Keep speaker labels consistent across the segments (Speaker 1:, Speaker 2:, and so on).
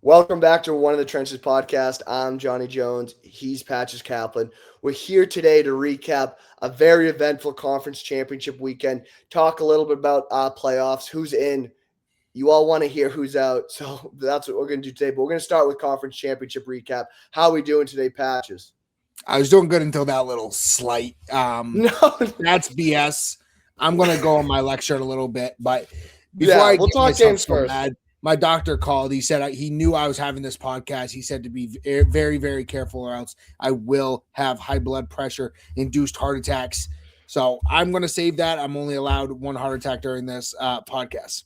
Speaker 1: Welcome back to One of the Trenches podcast. I'm Johnny Jones. He's Patches Kaplan. We're here today to recap a very eventful conference championship weekend, talk a little bit about playoffs, who's in. You all want to hear who's out, so that's what we're going to do today. But we're going to start with conference championship recap. How are we doing today, Patches?
Speaker 2: I was doing good until that little slight.
Speaker 1: No,
Speaker 2: That's BS. I'm going to go on my lecture in a little bit, but before
Speaker 1: yeah,
Speaker 2: I
Speaker 1: we'll
Speaker 2: get
Speaker 1: talk
Speaker 2: myself
Speaker 1: games
Speaker 2: so
Speaker 1: first.
Speaker 2: mad, my doctor called. He said he knew I was having this podcast. He said to be very, very careful, or else I will have high blood pressure induced heart attacks. So I'm going to save that. I'm only allowed one heart attack during this podcast.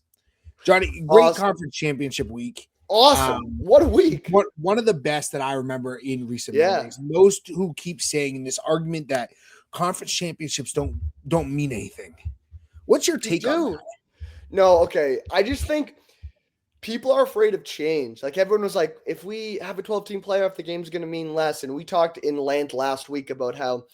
Speaker 2: Johnny, great
Speaker 1: Awesome.
Speaker 2: conference championship week.
Speaker 1: Awesome. What a week.
Speaker 2: One of the best that I remember in recent
Speaker 1: Yeah.
Speaker 2: memories. Most who keep saying in this argument that conference championships don't mean anything. What's your take on that?
Speaker 1: No, okay. I just think people are afraid of change. Like everyone was like, if we have a 12-team playoff, the game's going to mean less. And we talked in length last week about how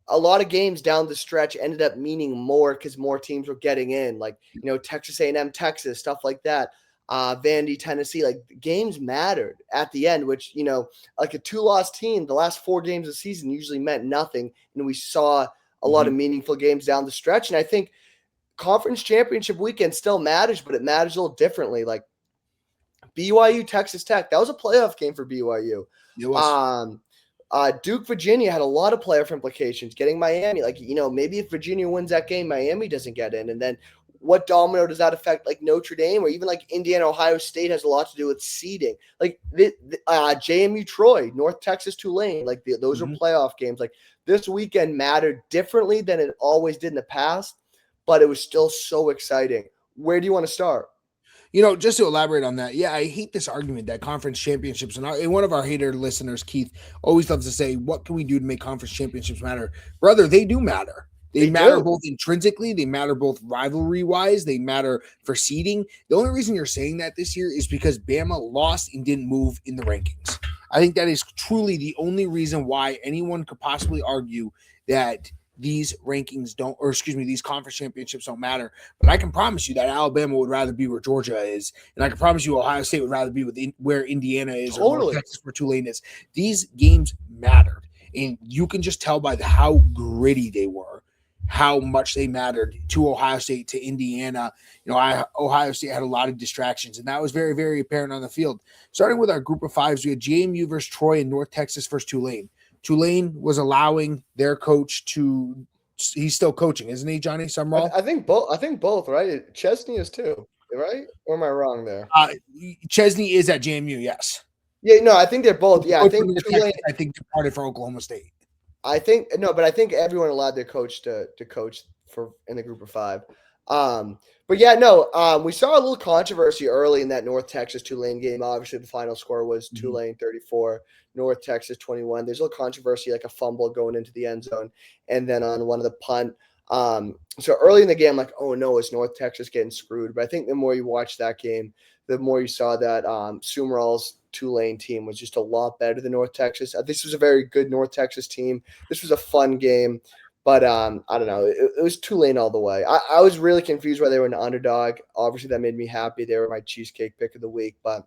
Speaker 1: a lot of games down the stretch ended up meaning more because more teams were getting in. Like, Texas A&M, Texas, stuff like that. Vandy, Tennessee, like games mattered at the end, which, like a 2-loss team, the last 4 games of the season usually meant nothing. And we saw a lot of meaningful games down the stretch. And I think conference championship weekend still matters, but it matters a little differently. Like BYU, Texas Tech, that was a playoff game for BYU.
Speaker 2: It was.
Speaker 1: Duke, Virginia had a lot of playoff implications. Getting Miami, maybe if Virginia wins that game, Miami doesn't get in. And then what domino does that affect? Like Notre Dame or even like Indiana, Ohio State has a lot to do with seeding. Like JMU, Troy, North Texas, Tulane, like those are playoff games. Like this weekend mattered differently than it always did in the past, but it was still so exciting. Where do you want to start?
Speaker 2: Just to elaborate on that, I hate this argument that conference championships, and one of our hater listeners, Keith, always loves to say, what can we do to make conference championships matter? Brother, they do matter. They matter both intrinsically, they matter both rivalry-wise, they matter for seeding. The only reason you're saying that this year is because Bama lost and didn't move in the rankings. I think that is truly the only reason why anyone could possibly argue that these rankings these conference championships don't matter. But I can promise you that Alabama would rather be where Georgia is, and I can promise you Ohio State would rather be where Indiana is, or North Texas where Tulane is. These games mattered, and you can just tell by how gritty they were, how much they mattered to Ohio State, to Indiana. Ohio State had a lot of distractions, and that was very, very apparent on the field. Starting with our group of fives, we had JMU versus Troy and North Texas versus Tulane. Tulane was allowing their coach to – he's still coaching, isn't he, Johnny Sumrall?
Speaker 1: I think both, right? Chesney is too, right? Or am I wrong there?
Speaker 2: Chesney is at JMU, yes.
Speaker 1: Yeah, no, I think they're both. Yeah, I think Tulane –
Speaker 2: I think departed for Oklahoma State.
Speaker 1: I think everyone allowed their coach to coach for in the group of 5. We saw a little controversy early in that North Texas Tulane game. Obviously, the final score was Tulane 34, North Texas 21. There's a little controversy, like a fumble going into the end zone, and then on one of the punt. So early in the game, I'm like, oh no, is North Texas getting screwed? But I think the more you watch that game, the more you saw that Sumrall's Tulane team was just a lot better than North Texas. This was a very good North Texas team. This was a fun game, but I don't know. It was Tulane all the way. I was really confused why they were an underdog. Obviously, that made me happy. They were my cheesecake pick of the week, but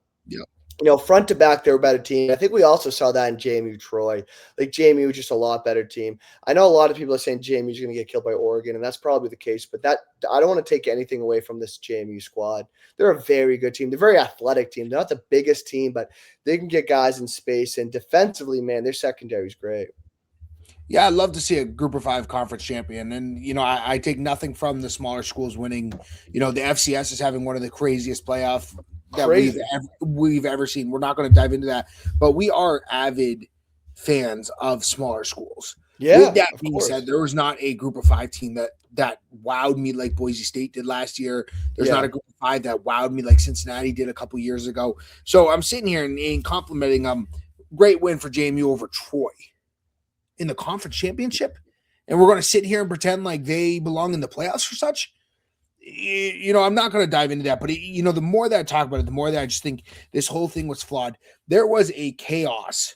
Speaker 1: front to back, they were a better team. I think we also saw that in JMU Troy. Like JMU was just a lot better team. I know a lot of people are saying JMU is going to get killed by Oregon, and that's probably the case. But I don't want to take anything away from this JMU squad. They're a very good team. They're a very athletic team. They're not the biggest team, but they can get guys in space. And defensively, man, their secondary is great.
Speaker 2: Yeah, I'd love to see a group of 5 conference champion. And, I take nothing from the smaller schools winning. The FCS is having one of the craziest playoff that we've ever seen. We're not going to dive into that, but we are avid fans of smaller schools.
Speaker 1: Yeah.
Speaker 2: With that being said, there was not a group of 5 team that wowed me like Boise State did last year. There's not a group of 5 that wowed me like Cincinnati did a couple years ago. So I'm sitting here and complimenting them. Great win for JMU over Troy in the conference championship, and we're going to sit here and pretend like they belong in the playoffs or such. I'm not going to dive into that, but the more that I talk about it, the more that I just think this whole thing was flawed. There was a chaos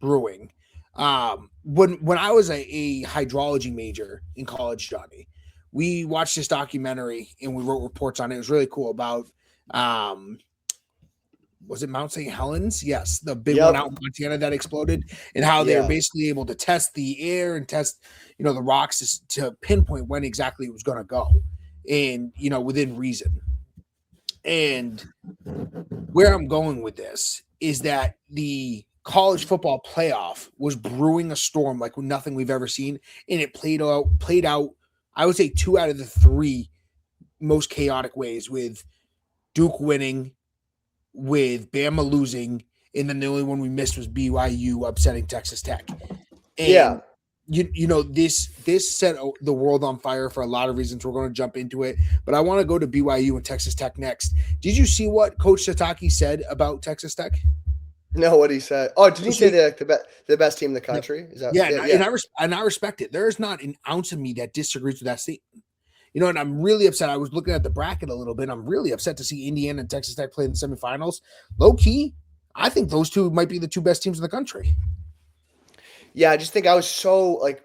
Speaker 2: brewing. When I was a hydrology major in college, Johnny, we watched this documentary and we wrote reports on it. It was really cool about was it Mount St. Helens? Yes, the big
Speaker 1: Yep.
Speaker 2: one out in Montana that exploded, and how they were
Speaker 1: Yeah.
Speaker 2: basically able to test the air and test, the rocks to pinpoint when exactly it was going to go, and within reason. And where I'm going with this is that the college football playoff was brewing a storm like nothing we've ever seen, and it played out. I would say 2 out of the 3 most chaotic ways, with Duke winning, with Bama losing, and then the only one we missed was BYU upsetting Texas Tech. And this set the world on fire for a lot of reasons. We're going to jump into it, but I want to go to BYU and Texas Tech next. Did you see what Coach Sataki said about Texas Tech?
Speaker 1: No, what he said. Oh, did he say they're like the best team in the country? Is that
Speaker 2: And I respect it. There is not an ounce of me that disagrees with that statement. And I'm really upset. I was looking at the bracket a little bit. I'm really upset to see Indiana and Texas Tech play in the semifinals. Low key, I think those two might be the 2 best teams in the country.
Speaker 1: Yeah, I just think I was so like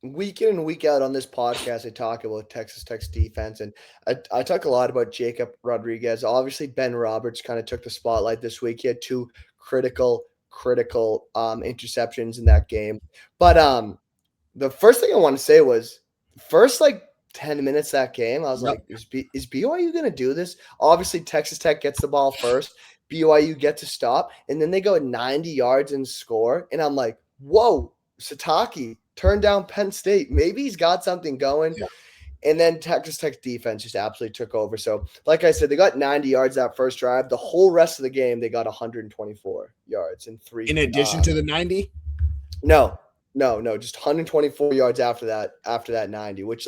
Speaker 1: week in and week out on this podcast. I talk about Texas Tech's defense, and I talk a lot about Jacob Rodriguez. Obviously, Ben Roberts kind of took the spotlight this week. He had 2 critical interceptions in that game. But the first thing I want to say was first 10 minutes that game, I was like, is BYU going to do this? Obviously, Texas Tech gets the ball first. BYU gets to stop, and then they go 90 yards and score. And I'm like, whoa, Sataki turned down Penn State. Maybe he's got something going. Yeah. And then Texas Tech defense just absolutely took over. So, like I said, they got 90 yards that first drive. The whole rest of the game, they got 124 yards and 3.
Speaker 2: In addition to the 90?
Speaker 1: No, just 124 yards after that 90, which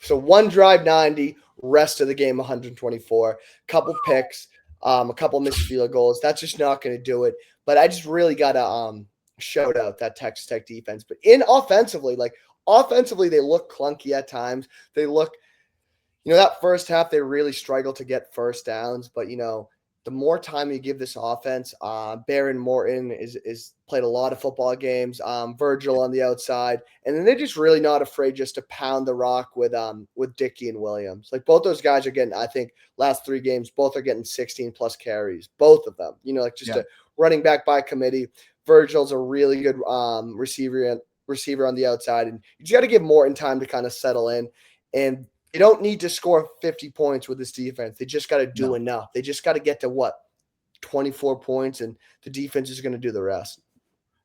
Speaker 1: so one drive 90, rest of the game 124, couple picks, a couple missed field goals. That's just not going to do it. But I just really got to shout out that Texas Tech defense. But offensively, they look clunky at times. They look, that first half, they really struggled to get first downs. But, the more time you give this offense, Baron Morton is played a lot of football games, Virgil on the outside, and then they're just really not afraid just to pound the rock with Dickey and Williams. Like both those guys are getting, I think, last 3 games, both are getting 16 plus carries, both of them. A running back by committee. Virgil's a really good receiver on the outside, and you just got to give Morton time to kind of settle in. And you don't need to score 50 points with this defense. They just got to do enough. They just got to get to 24 points, and the defense is going to do the rest.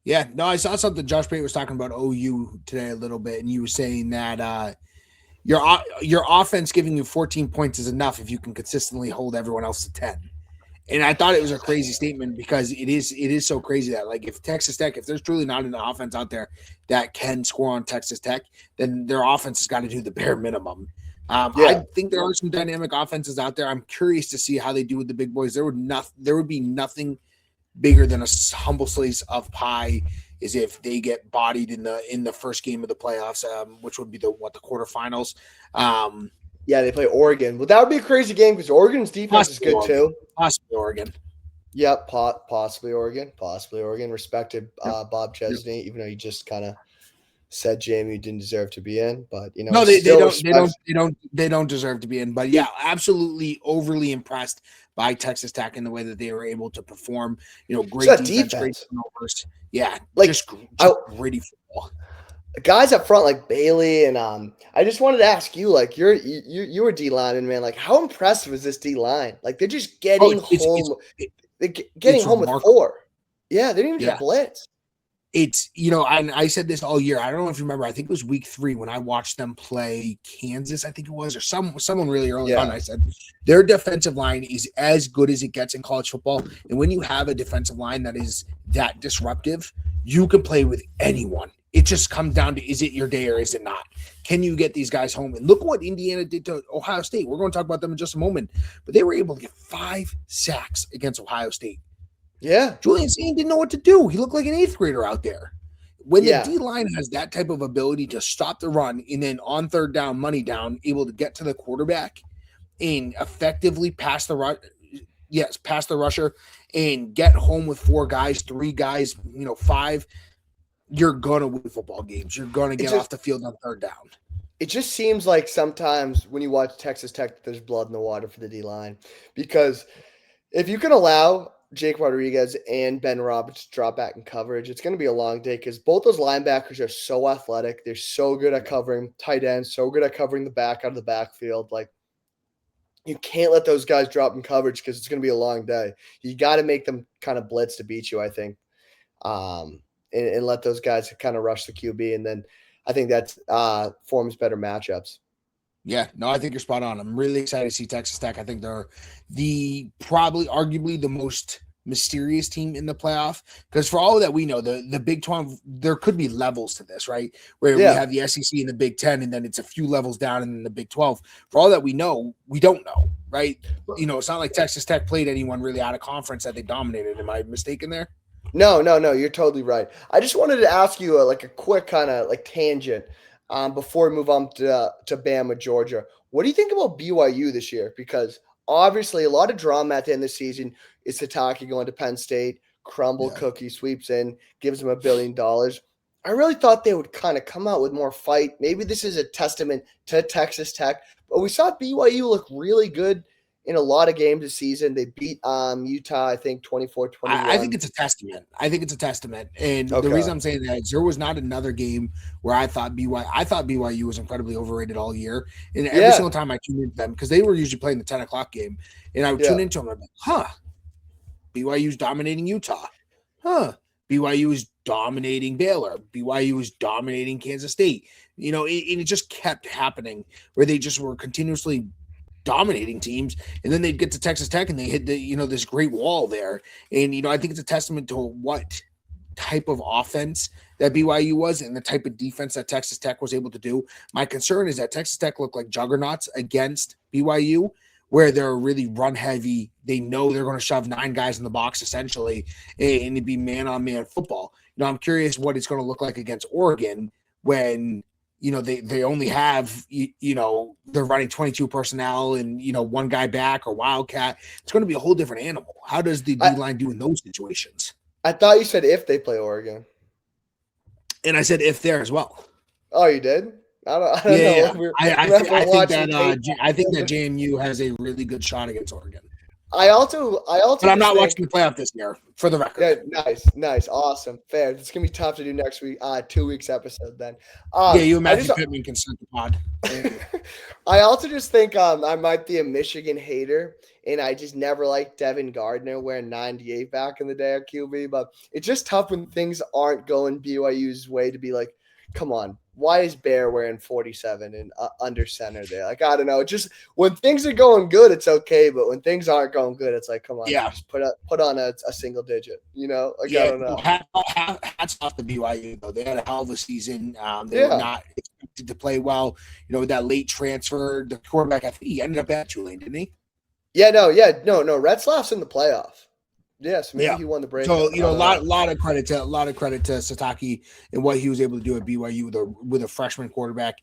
Speaker 2: Yeah, no, I saw something. Josh Pate was talking about OU today a little bit, and you were saying that your offense giving you 14 points is enough if you can consistently hold everyone else to 10. And I thought it was a crazy statement because it is so crazy that if Texas Tech, if there's truly not an offense out there that can score on Texas Tech, then their offense has got to do the bare minimum. I think there are some dynamic offenses out there. I'm curious to see how they do with the big boys. There would be nothing bigger than a humble slice of pie is if they get bodied in the first game of the playoffs, which would be the quarterfinals.
Speaker 1: Yeah, they play Oregon. Well, that would be a crazy game because Oregon's defense is good too.
Speaker 2: Possibly Oregon.
Speaker 1: Yep, possibly Oregon. Respected Bob Chesney, even though he just kind of said Jamie didn't deserve to be in, but
Speaker 2: no, they don't deserve to be in. But yeah, absolutely overly impressed by Texas Tech in the way that they were able to perform. Great defense, great turnovers. Yeah, just gritty football.
Speaker 1: Guys up front like Bailey and I just wanted to ask you, you were D lineman, man. How impressive is this D line? They're just getting home. They're getting home remarkable. With 4. Yeah, they didn't even get blitz.
Speaker 2: It's I said this all year. I don't know if you remember. I think it was week 3 when I watched them play Kansas. I think it was, or someone really early on. I said their defensive line is as good as it gets in college football. And when you have a defensive line that is that disruptive, you can play with anyone. It just comes down to, is it your day or is it not? Can you get these guys home? And look what Indiana did to Ohio State. We're going to talk about them in just a moment. But they were able to get 5 sacks against Ohio State.
Speaker 1: Yeah.
Speaker 2: Julian Sain didn't know what to do. He looked like an 8th grader out there. When the D-line has that type of ability to stop the run and then on third down, money down, able to get to the quarterback and effectively pass the rusher and get home with 4 guys, 3 guys, 5, you're going to win football games. You're going to get off the field on third down.
Speaker 1: It just seems like sometimes when you watch Texas Tech, there's blood in the water for the D-line. Because if you can allow Jake Rodriguez and Ben Roberts drop back in coverage, it's going to be a long day because both those linebackers are so athletic. They're so good at covering tight ends, so good at covering the back out of the backfield. Like, you can't let those guys drop in coverage because it's going to be a long day. You got to make them kind of blitz to beat you, I think, and let those guys kind of rush the QB. And then I think that forms better matchups.
Speaker 2: Yeah, no, I think you're spot on. I'm really excited to see Texas Tech. I think they're arguably the most mysterious team in the playoff because for all that we know, the Big 12, there could be levels to this, right? Where we have the SEC and the Big 10, and then it's a few levels down in the Big 12. For all that we know, we don't know, right? It's not like Texas Tech played anyone really out of conference that they dominated. Am I mistaken there?
Speaker 1: No, you're totally right. I just wanted to ask you a quick kind of tangent. Before we move on to Bama, Georgia, what do you think about BYU this year? Because obviously a lot of drama at the end of the season. Is Sataki going to Penn State, cookie sweeps in, gives him $1 billion. I really thought they would kind of come out with more fight. Maybe this is a testament to Texas Tech, but we saw BYU look really good in a lot of games this season. They beat Utah, I think, 24-21.
Speaker 2: I think it's a testament. And the reason I'm saying that is there was not another game where I thought BYU was incredibly overrated all year. And every single time I tuned into them, because they were usually playing the 10 o'clock game, and I would tune into them, I'm like, BYU's dominating Utah. BYU is dominating Baylor. BYU is dominating Kansas State. It just kept happening where they just were continuously dominating teams, and then they'd get to Texas Tech and they hit this great wall there. And I think it's a testament to what type of offense that BYU was and the type of defense that Texas Tech was able to do. My concern is that Texas Tech looked like juggernauts against BYU, where they're really run heavy. They know they're going to shove 9 guys in the box essentially, and it'd be man-on-man football. I'm curious what it's going to look like against Oregon when they only have, they're running 22 personnel and, one guy back or Wildcat. It's going to be a whole different animal. How does the D-line do in those situations?
Speaker 1: I thought you said if they play Oregon.
Speaker 2: And I said if there as well.
Speaker 1: Oh, you did? I don't know.
Speaker 2: Yeah. I think that JMU has a really good shot against Oregon.
Speaker 1: I also.
Speaker 2: But I'm not watching the playoff this year, for the record.
Speaker 1: Yeah, nice, awesome, fair. It's gonna be tough to do next week, 2 weeks episode then.
Speaker 2: You and Matthew Pittman can start the pod.
Speaker 1: I also just think I might be a Michigan hater, and I just never liked Devin Gardner wearing 98 back in the day at QB. But it's just tough when things aren't going BYU's way to be like, come on. Why is Bear wearing 47 and under center there? I don't know. Just when things are going good, it's okay. But when things aren't going good, it's like, come on, just put on a single digit, I don't know.
Speaker 2: Hats off to BYU, though. They had a hell of a season. They were not expected to play well. With that late transfer, the quarterback, I think he ended up at Tulane, didn't he?
Speaker 1: No. Retzlaff's in the playoff. Yes, maybe he won the break.
Speaker 2: So a lot of credit to Sataki and what he was able to do at BYU with a freshman quarterback.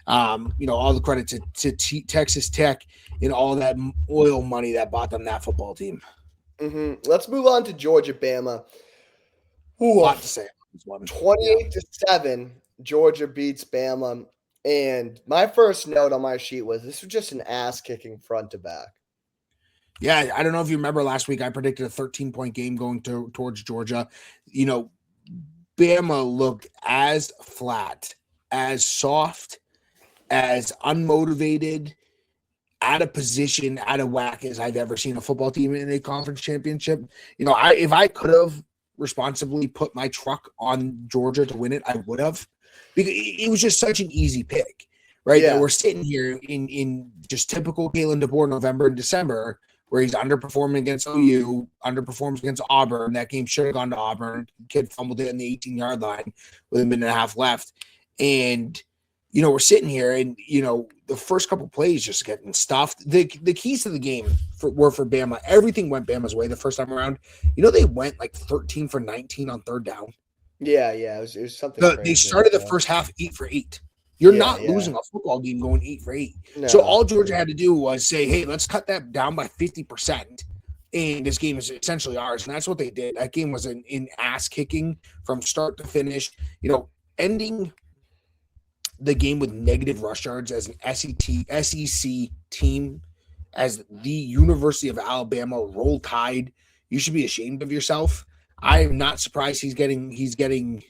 Speaker 2: All the credit to Texas Tech and all that oil money that bought them that football team.
Speaker 1: Mm-hmm. Let's move on to Georgia Bama.
Speaker 2: A lot to say.
Speaker 1: 28-7, Georgia beats Bama. And my first note on my sheet was this was just an ass kicking front to back.
Speaker 2: Yeah, I don't know if you remember last week, I predicted a 13-point game going towards Georgia. Bama looked as flat, as soft, as unmotivated, out of position, out of whack as I've ever seen a football team in a conference championship. If I could have responsibly put my truck on Georgia to win it, I would have. Because it was just such an easy pick, right?
Speaker 1: Yeah.
Speaker 2: That we're sitting here in just typical Kalen DeBoer November and December, where he's underperforming against OU, underperforms against Auburn. That game should have gone to Auburn. Kid fumbled it in the 18-yard line with a minute and a half left. And, we're sitting here and, the first couple plays just getting stuffed. The keys to the game were for Bama. Everything went Bama's way the first time around. They went like 13 for 19 on third down.
Speaker 1: Yeah. It was something crazy.
Speaker 2: They started the first half 8 for 8. You're not losing a football game going 8 for 8. No. So all Georgia had to do was say, hey, let's cut that down by 50%. And this game is essentially ours. And that's what they did. That game was an ass kicking from start to finish. Ending the game with negative rush yards as an SEC team, as the University of Alabama, Roll Tide, You should be ashamed of yourself. I am not surprised he's getting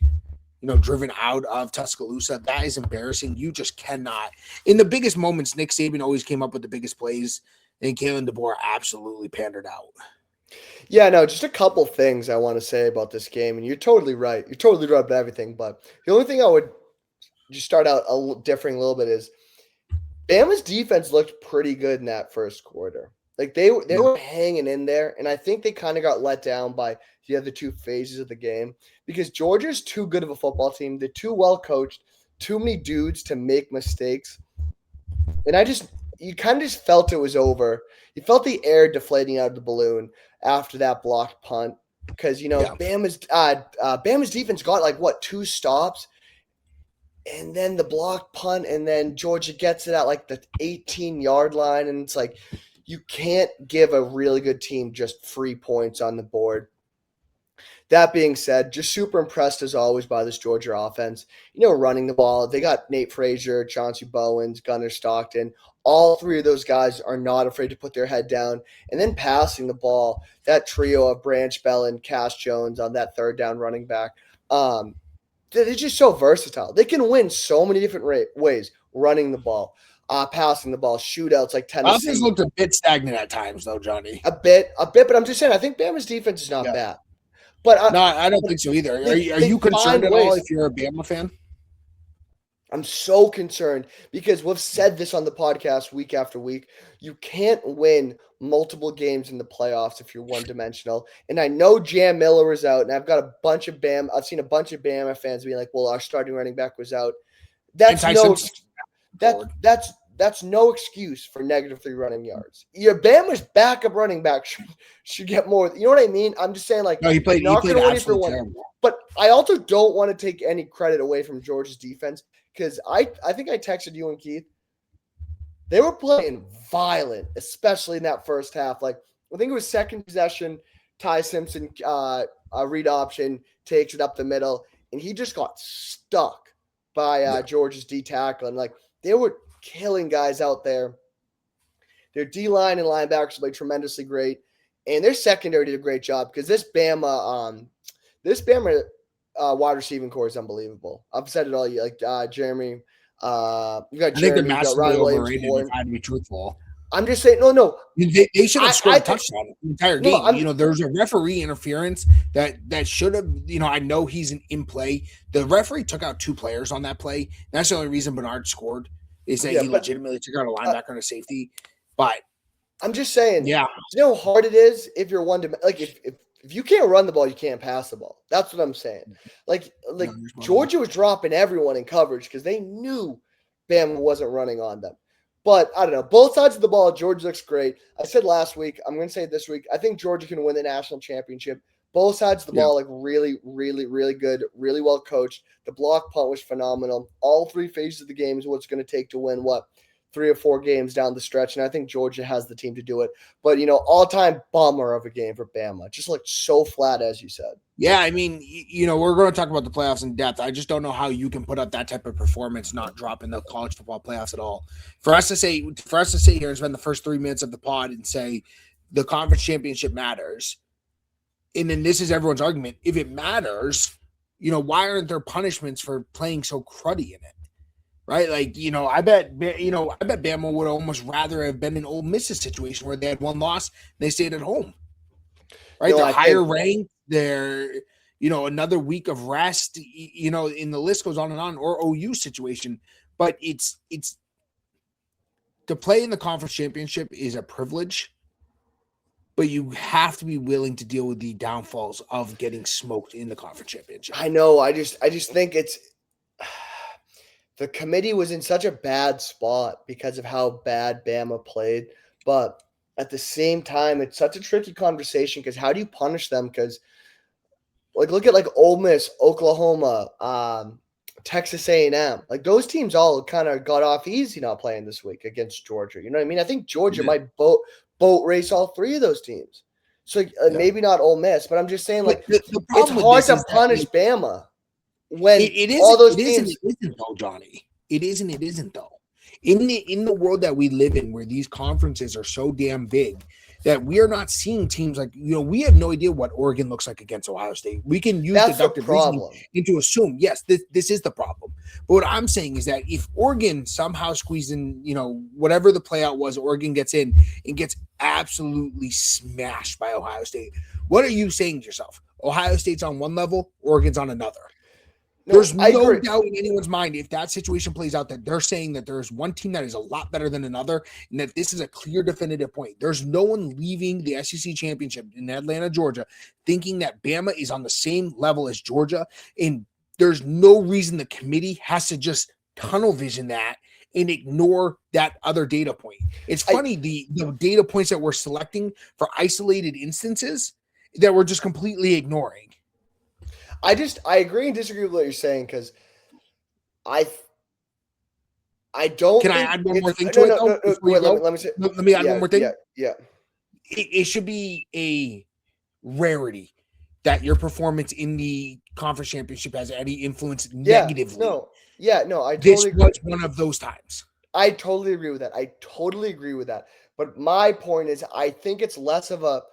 Speaker 2: driven out of Tuscaloosa. That is embarrassing. You just cannot. In the biggest moments, Nick Saban always came up with the biggest plays, and Kalen DeBoer absolutely pandered out.
Speaker 1: Yeah, no, just a couple things I want to say about this game, and you're totally right. You're totally right about everything, but the only thing I would just start out differing a little bit is Bama's defense looked pretty good in that first quarter. Like they were hanging in there, and I think they kind of got let down by the other two phases of the game because Georgia's too good of a football team. They're too well coached, too many dudes to make mistakes. And you kind of just felt it was over. You felt the air deflating out of the balloon after that blocked punt because Bama's defense got like two stops, and then the blocked punt, and then Georgia gets it at like the 18-yard line, and it's like you can't give a really good team just 3 points on the board. That being said, just super impressed as always by this Georgia offense. Running the ball. They got Nate Frazier, Chauncey Bowens, Gunnar Stockton. All three of those guys are not afraid to put their head down. And then passing the ball, that trio of Branch Bell and Cass Jones on that third down running back. They're just so versatile. They can win so many different ways. Running the ball, passing the ball, shootouts like Tennessee.
Speaker 2: Offense looked a bit stagnant at times, though, Johnny.
Speaker 1: A bit. But I'm just saying, I think Bama's defense is not bad. But
Speaker 2: I don't think so either. Are you concerned at all if you're a Bama fan?
Speaker 1: I'm so concerned because we've said this on the podcast week after week. You can't win multiple games in the playoffs if you're one-dimensional. And I know Jam Miller was out, and I've seen a bunch of Bama fans being like, well, our starting running back was out. That's no excuse for -3 running yards. Your Bama's backup running back should get more. You know what I mean? I'm just saying, like,
Speaker 2: no, he played absolutely terrible.
Speaker 1: But I also don't want to take any credit away from Georgia's defense because I think I texted you and Keith. They were playing violent, especially in that first half. Like, I think it was second possession, Ty Simpson read option, takes it up the middle, and he just got stuck by Georgia's D tackle. And, like, they were killing guys out there. Their D-line and linebackers played tremendously great, and their secondary did a great job because this Bama wide receiving core is unbelievable. I've said it all year. Like Jeremy, you got Jeremy,
Speaker 2: I think they're massively overrated.
Speaker 1: If
Speaker 2: I had to be truthful.
Speaker 1: I'm just saying, no.
Speaker 2: They should have scored a touchdown the entire game. There's a referee interference that should have. I know he's in play. The referee took out 2 players on that play. That's the only reason Bernard scored. Is that he legitimately took out a linebacker and a safety. But
Speaker 1: I'm just saying,
Speaker 2: you
Speaker 1: know how hard it is if you're if you can't run the ball, you can't pass the ball. That's what I'm saying. Like Georgia was dropping everyone in coverage because they knew Bama wasn't running on them. But I don't know. Both sides of the ball, Georgia looks great. I said last week, I'm going to say it this week. I think Georgia can win the national championship. Both sides of the ball, really, really, really good, really well coached. The block punt was phenomenal. All 3 phases of the game is what it's going to take to win 3 or 4 games down the stretch, and I think Georgia has the team to do it. But, all-time bummer of a game for Bama. Just looked so flat, as you said.
Speaker 2: Yeah, I mean, we're going to talk about the playoffs in depth. I just don't know how you can put up that type of performance, not drop in the college football playoffs at all. For us to sit here and spend the first 3 minutes of the pod and say the conference championship matters, and then this is everyone's argument. If it matters, why aren't there punishments for playing so cruddy in it? Right? Like, I bet Bama would almost rather have been in Ole Miss's situation where they had 1 loss and they stayed at home. Right? They're higher ranked. They're, another week of rest, and the list goes on and on, or OU situation. But it's to play in the conference championship is a privilege, but you have to be willing to deal with the downfalls of getting smoked in the conference championship.
Speaker 1: I know. I just think it's the committee was in such a bad spot because of how bad Bama played. But at the same time, it's such a tricky conversation because how do you punish them? Because look at Ole Miss, Oklahoma, Texas A&M. Like those teams all kind of got off easy not playing this week against Georgia. You know what I mean? I think Georgia might boat race all 3 of those teams. So maybe not Ole Miss, but I'm just saying it's hard to punish Bama when all those teams.
Speaker 2: It isn't though, Johnny. It isn't though. In the world that we live in, where these conferences are so damn big, that we are not seeing teams like, we have no idea what Oregon looks like against Ohio State. We can use
Speaker 1: That's the
Speaker 2: deductive reasoning
Speaker 1: problem.
Speaker 2: and to assume, yes, this is the problem. But what I'm saying is that if Oregon somehow squeezes in, whatever the playout was, Oregon gets in and gets absolutely smashed by Ohio State, what are you saying to yourself? Ohio State's on one level, Oregon's on another. There's no doubt in anyone's mind if that situation plays out that they're saying that there's one team that is a lot better than another and that this is a clear definitive point. There's no one leaving the SEC championship in Atlanta, Georgia, thinking that Bama is on the same level as Georgia. And there's no reason the committee has to just tunnel vision that and ignore that other data point. It's funny, the data points that we're selecting for isolated instances that we're just completely ignoring.
Speaker 1: I agree and disagree with what you're saying because I don't.
Speaker 2: Can I add one more thing to it? Let me add one more thing.
Speaker 1: Yeah.
Speaker 2: It should be a rarity that your performance in the conference championship has any influence negatively.
Speaker 1: I
Speaker 2: this
Speaker 1: totally
Speaker 2: was one of those times.
Speaker 1: I totally agree with that. But my point is, I think it's less of a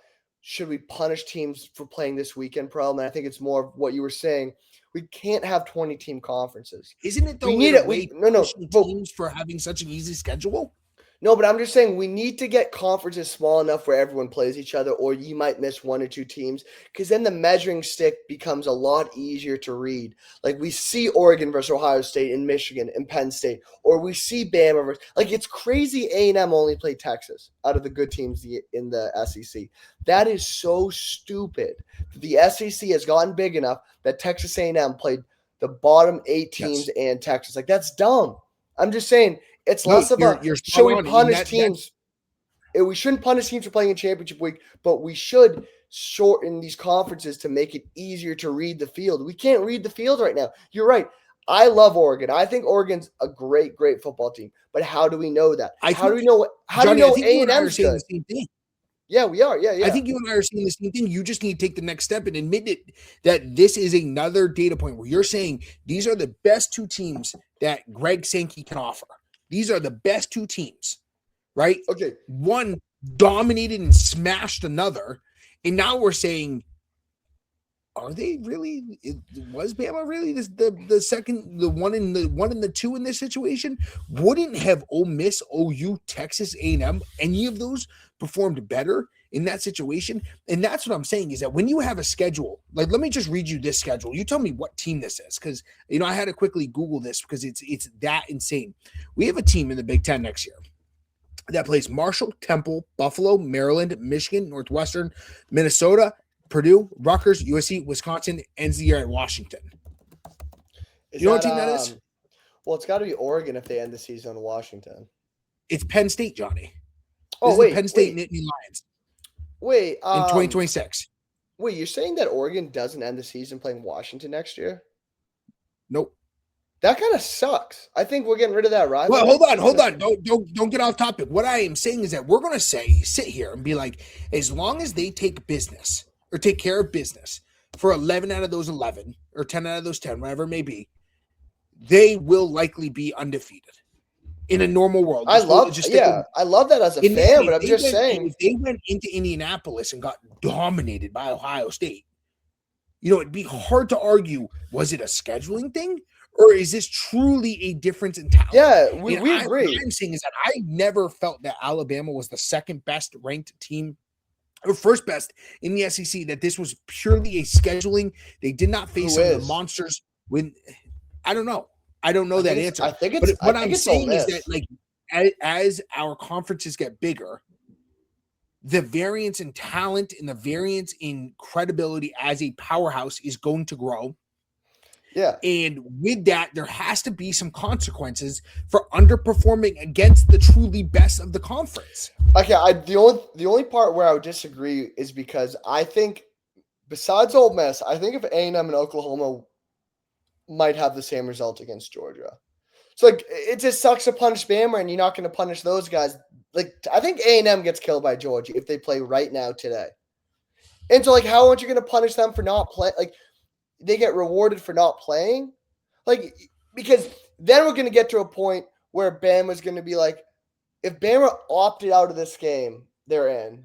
Speaker 1: should we punish teams for playing this weekend problem? And I think it's more of what you were saying. We can't have 20-team conferences.
Speaker 2: Isn't it though?
Speaker 1: We need it.
Speaker 2: Teams for having such an easy schedule.
Speaker 1: No, but I'm just saying we need to get conferences small enough where everyone plays each other, or you might miss one or two teams, because then the measuring stick becomes a lot easier to read. Like we see Oregon versus Ohio State and Michigan and Penn State, or we see Bama versus it's crazy. A&M only played Texas out of the good teams in the SEC. That is so stupid. The SEC has gotten big enough that Texas A&M played the bottom 8 teams and Texas. That's dumb. I'm just saying. It's less of should we punish teams? We shouldn't punish teams for playing in championship week, but we should shorten these conferences to make it easier to read the field. We can't read the field right now. You're right. I love Oregon. I think Oregon's a great, great football team. But how do we know that? How do we know A&M's good? Yeah, we are. Yeah.
Speaker 2: I think you and I are seeing the same thing. You just need to take the next step and admit it that this is another data point where you're saying these are the best 2 teams that Greg Sankey can offer. These are the best 2 teams, right?
Speaker 1: Okay.
Speaker 2: One dominated and smashed another. And now we're saying, are they really? Was Bama really the second, the one and the 2 in this situation? Wouldn't have Ole Miss, OU, Texas A&M, any of those performed better in that situation? And that's what I'm saying is that when you have a schedule, let me just read you this schedule. You tell me what team this is, because I had to quickly Google this because it's that insane. We have a team in the Big Ten next year that plays Marshall, Temple, Buffalo, Maryland, Michigan, Northwestern, Minnesota, Purdue, Rutgers, USC, Wisconsin, ends the year at Washington. You know what team that is?
Speaker 1: Well, it's got to be Oregon if they end the season in Washington.
Speaker 2: It's Penn State, Johnny. Penn State Nittany Lions.
Speaker 1: Wait,
Speaker 2: in 2026.
Speaker 1: Wait, you're saying that Oregon doesn't end the season playing Washington next year?
Speaker 2: Nope.
Speaker 1: That kind of sucks. I think we're getting rid of that rivalry.
Speaker 2: Well, hold on. Don't get off topic. What I am saying is that we're going to sit here and be like, as long as they take business or take care of business for 11 out of those 11 or 10 out of those 10, whatever it may be, they will likely be undefeated in a normal world. I love
Speaker 1: that as a fan, but I'm just saying.
Speaker 2: If they went into Indianapolis and got dominated by Ohio State, it'd be hard to argue, was it a scheduling thing? Or is this truly a difference in talent?
Speaker 1: Yeah, we agree.
Speaker 2: What I'm saying is that I never felt that Alabama was the second best ranked team or first best in the SEC, that this was purely a scheduling. They did not face some of the monsters when I don't know. I don't know that answer.
Speaker 1: I think it's
Speaker 2: what I'm saying is that as our conferences get bigger, the variance in talent and the variance in credibility as a powerhouse is going to grow.
Speaker 1: Yeah.
Speaker 2: And with that, there has to be some consequences for underperforming against the truly best of the conference.
Speaker 1: Okay, the only part where I would disagree is because I think, besides Ole Miss, I think if A&M and Oklahoma might have the same result against Georgia. So, it just sucks to punish Bama, and you're not going to punish those guys. I think A&M gets killed by Georgia if they play right now today. And so, how aren't you going to punish them for not playing? They get rewarded for not playing? Because then we're going to get to a point where Bama's going to be if Bama opted out of this game, they're in.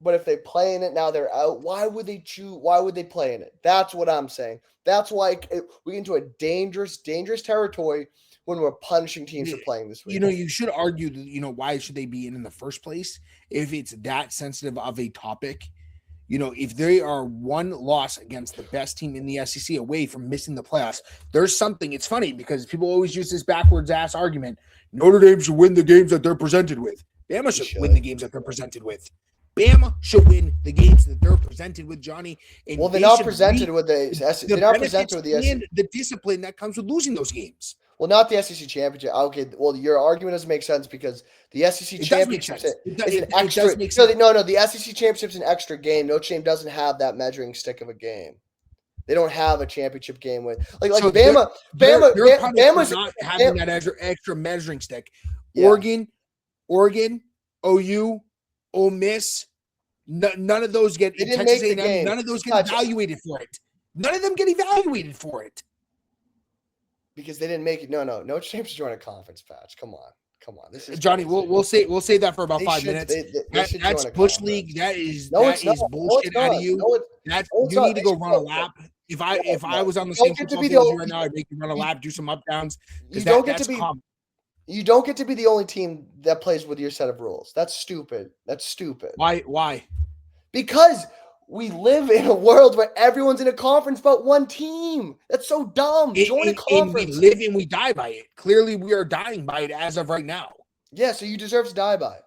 Speaker 1: but if they play in it now, they're out. Why would they choose? Why would they play in it? That's what I'm saying. That's why we get into a dangerous territory when we're punishing teams for playing this week.
Speaker 2: You should argue, why should they be in the first place if it's that sensitive of a topic? If they are one loss against the best team in the SEC away from missing the playoffs, there's something. It's funny because people always use this backwards ass argument. Notre Dame should win the games that they're presented with. Bama should win the games that they're presented with. Bama should win the games that they're presented with, Johnny.
Speaker 1: And they're not presented with they're not presented with the SEC.
Speaker 2: And the discipline that comes with losing those games.
Speaker 1: Well, not the SEC championship. Okay, well, your argument doesn't make sense because the SEC championship is an extra. No, the SEC championship's an extra game. Notre Dame doesn't have that measuring stick of a game. They don't have a championship game with so Bama's
Speaker 2: not having that extra measuring stick. Yeah. Oregon, OU, Ole Miss, none of those get Texas A&M. None of those get evaluated for it. None of them get evaluated for it.
Speaker 1: Because they didn't make it. No. Notre Dame should join a conference patch. Come on. This is
Speaker 2: Johnny. We'll say that for about 5 minutes. That's Bush League. That is bullshit out of you. You need to go run a lap. If I was on the same football field right now, I'd make you run a lap, do some up downs. You don't get
Speaker 1: to be the only team that plays with your set of rules. That's stupid.
Speaker 2: Why?
Speaker 1: Because we live in a world where everyone's in a conference but one team. That's so dumb. Join a conference.
Speaker 2: And we live and we die by it. Clearly, we are dying by it as of right now.
Speaker 1: Yeah, so you deserve to die by it.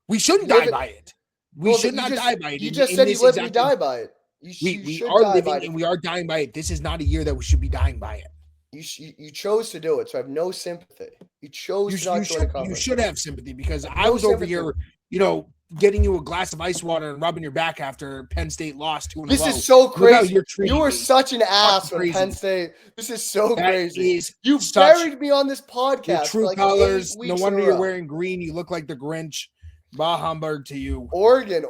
Speaker 2: We shouldn't die by it. We should not die by it.
Speaker 1: You just said you live and die by it.
Speaker 2: We are living and we are dying by it. This is not a year that we should be dying by it.
Speaker 1: You chose to do it, so I have no sympathy. You chose to not join a conference.
Speaker 2: You should have sympathy because I was over here, getting you a glass of ice water and rubbing your back after Penn State lost 2 in a row.
Speaker 1: This is so crazy. You were such an ass when Penn State. This is so crazy. You buried me on this podcast.
Speaker 2: True colors. No wonder you're wearing green. You look like the Grinch. Bah humbug to you.
Speaker 1: Oregon.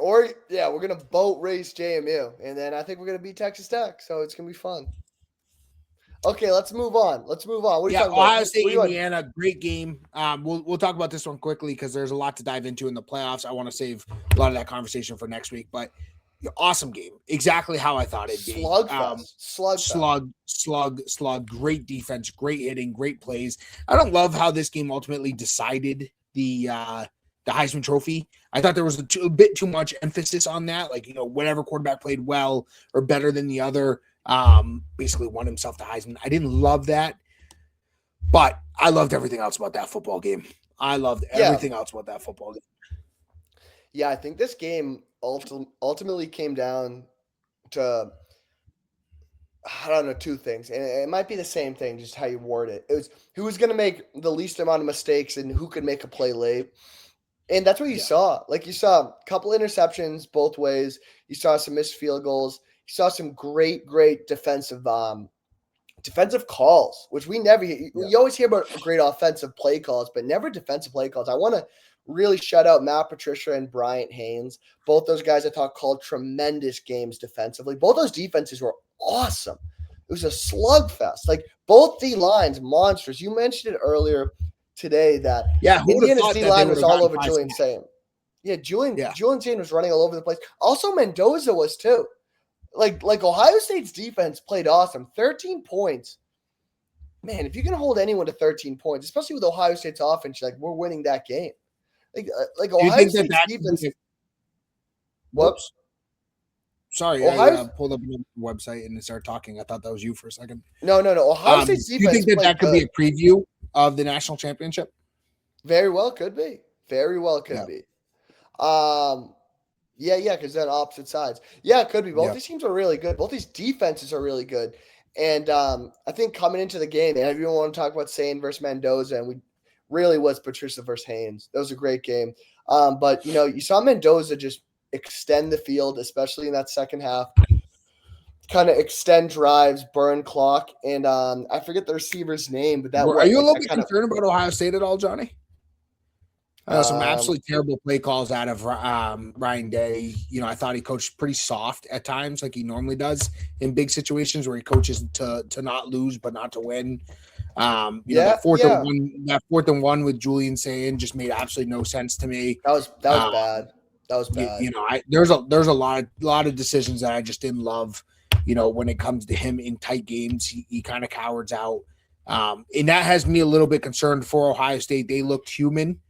Speaker 1: Yeah, we're going to boat race JMU. And then I think we're going to beat Texas Tech. So it's going to be fun. Okay, let's move on. What are you talking about?
Speaker 2: Ohio State, Indiana, great game. We'll talk about this one quickly because there's a lot to dive into in the playoffs. I want to save a lot of that conversation for next week. But awesome game. Exactly how I thought it'd be. Slug. Great defense, great hitting, great plays. I don't love how this game ultimately decided the Heisman Trophy. I thought there was a bit too much emphasis on that. Whatever quarterback played well or better than the other basically won himself the Heisman. I didn't love that, but I loved everything else about that football game.
Speaker 1: Yeah, I think this game ultimately came down to, I don't know, two things. And it might be the same thing, just how you word it. It was who was going to make the least amount of mistakes and who could make a play late. And that's what you saw. You saw a couple interceptions both ways. You saw some missed field goals. You saw some great defensive calls, which we never hear. You always hear about great offensive play calls, but never defensive play calls. I want to really shout out Matt Patricia and Bryant Haynes. Both those guys I thought called tremendous games defensively. Both those defenses were awesome. It was a slugfest. Both D lines, monsters. You mentioned it earlier today that Indiana's D line was all over Julian Sayin. Yeah, Julian Sayin was running all over the place. Also, Mendoza was too. Ohio State's defense played awesome. 13 points. Man, if you can hold anyone to 13 points, especially with Ohio State's offense, we're winning that game. Ohio State's defense. Whoops.
Speaker 2: Sorry, I pulled up a website and started talking. I thought that was you for a second.
Speaker 1: No. Ohio State's defense.
Speaker 2: Do you think that could be a preview of the national championship?
Speaker 1: Very well could be. Be. Yeah, because they're on opposite sides. Yeah, it could be. Both these teams are really good. Both these defenses are really good. And I think coming into the game, and everyone want to talk about Sayin versus Mendoza, and we really was Patricia versus Haynes. That was a great game. But, you saw Mendoza just extend the field, especially in that second half, kind of extend drives, burn clock. And I forget the receiver's name, but
Speaker 2: are you a little bit concerned about Ohio State at all, Johnny? Some absolutely terrible play calls out of Ryan Day. I thought he coached pretty soft at times, like he normally does in big situations where he coaches to not lose but not to win. That fourth and one with Julian Sayin just made absolutely no sense to me.
Speaker 1: That was bad. That was bad.
Speaker 2: There's a lot of decisions that I just didn't love. When it comes to him in tight games, he kind of cowards out. And that has me a little bit concerned for Ohio State. They looked human.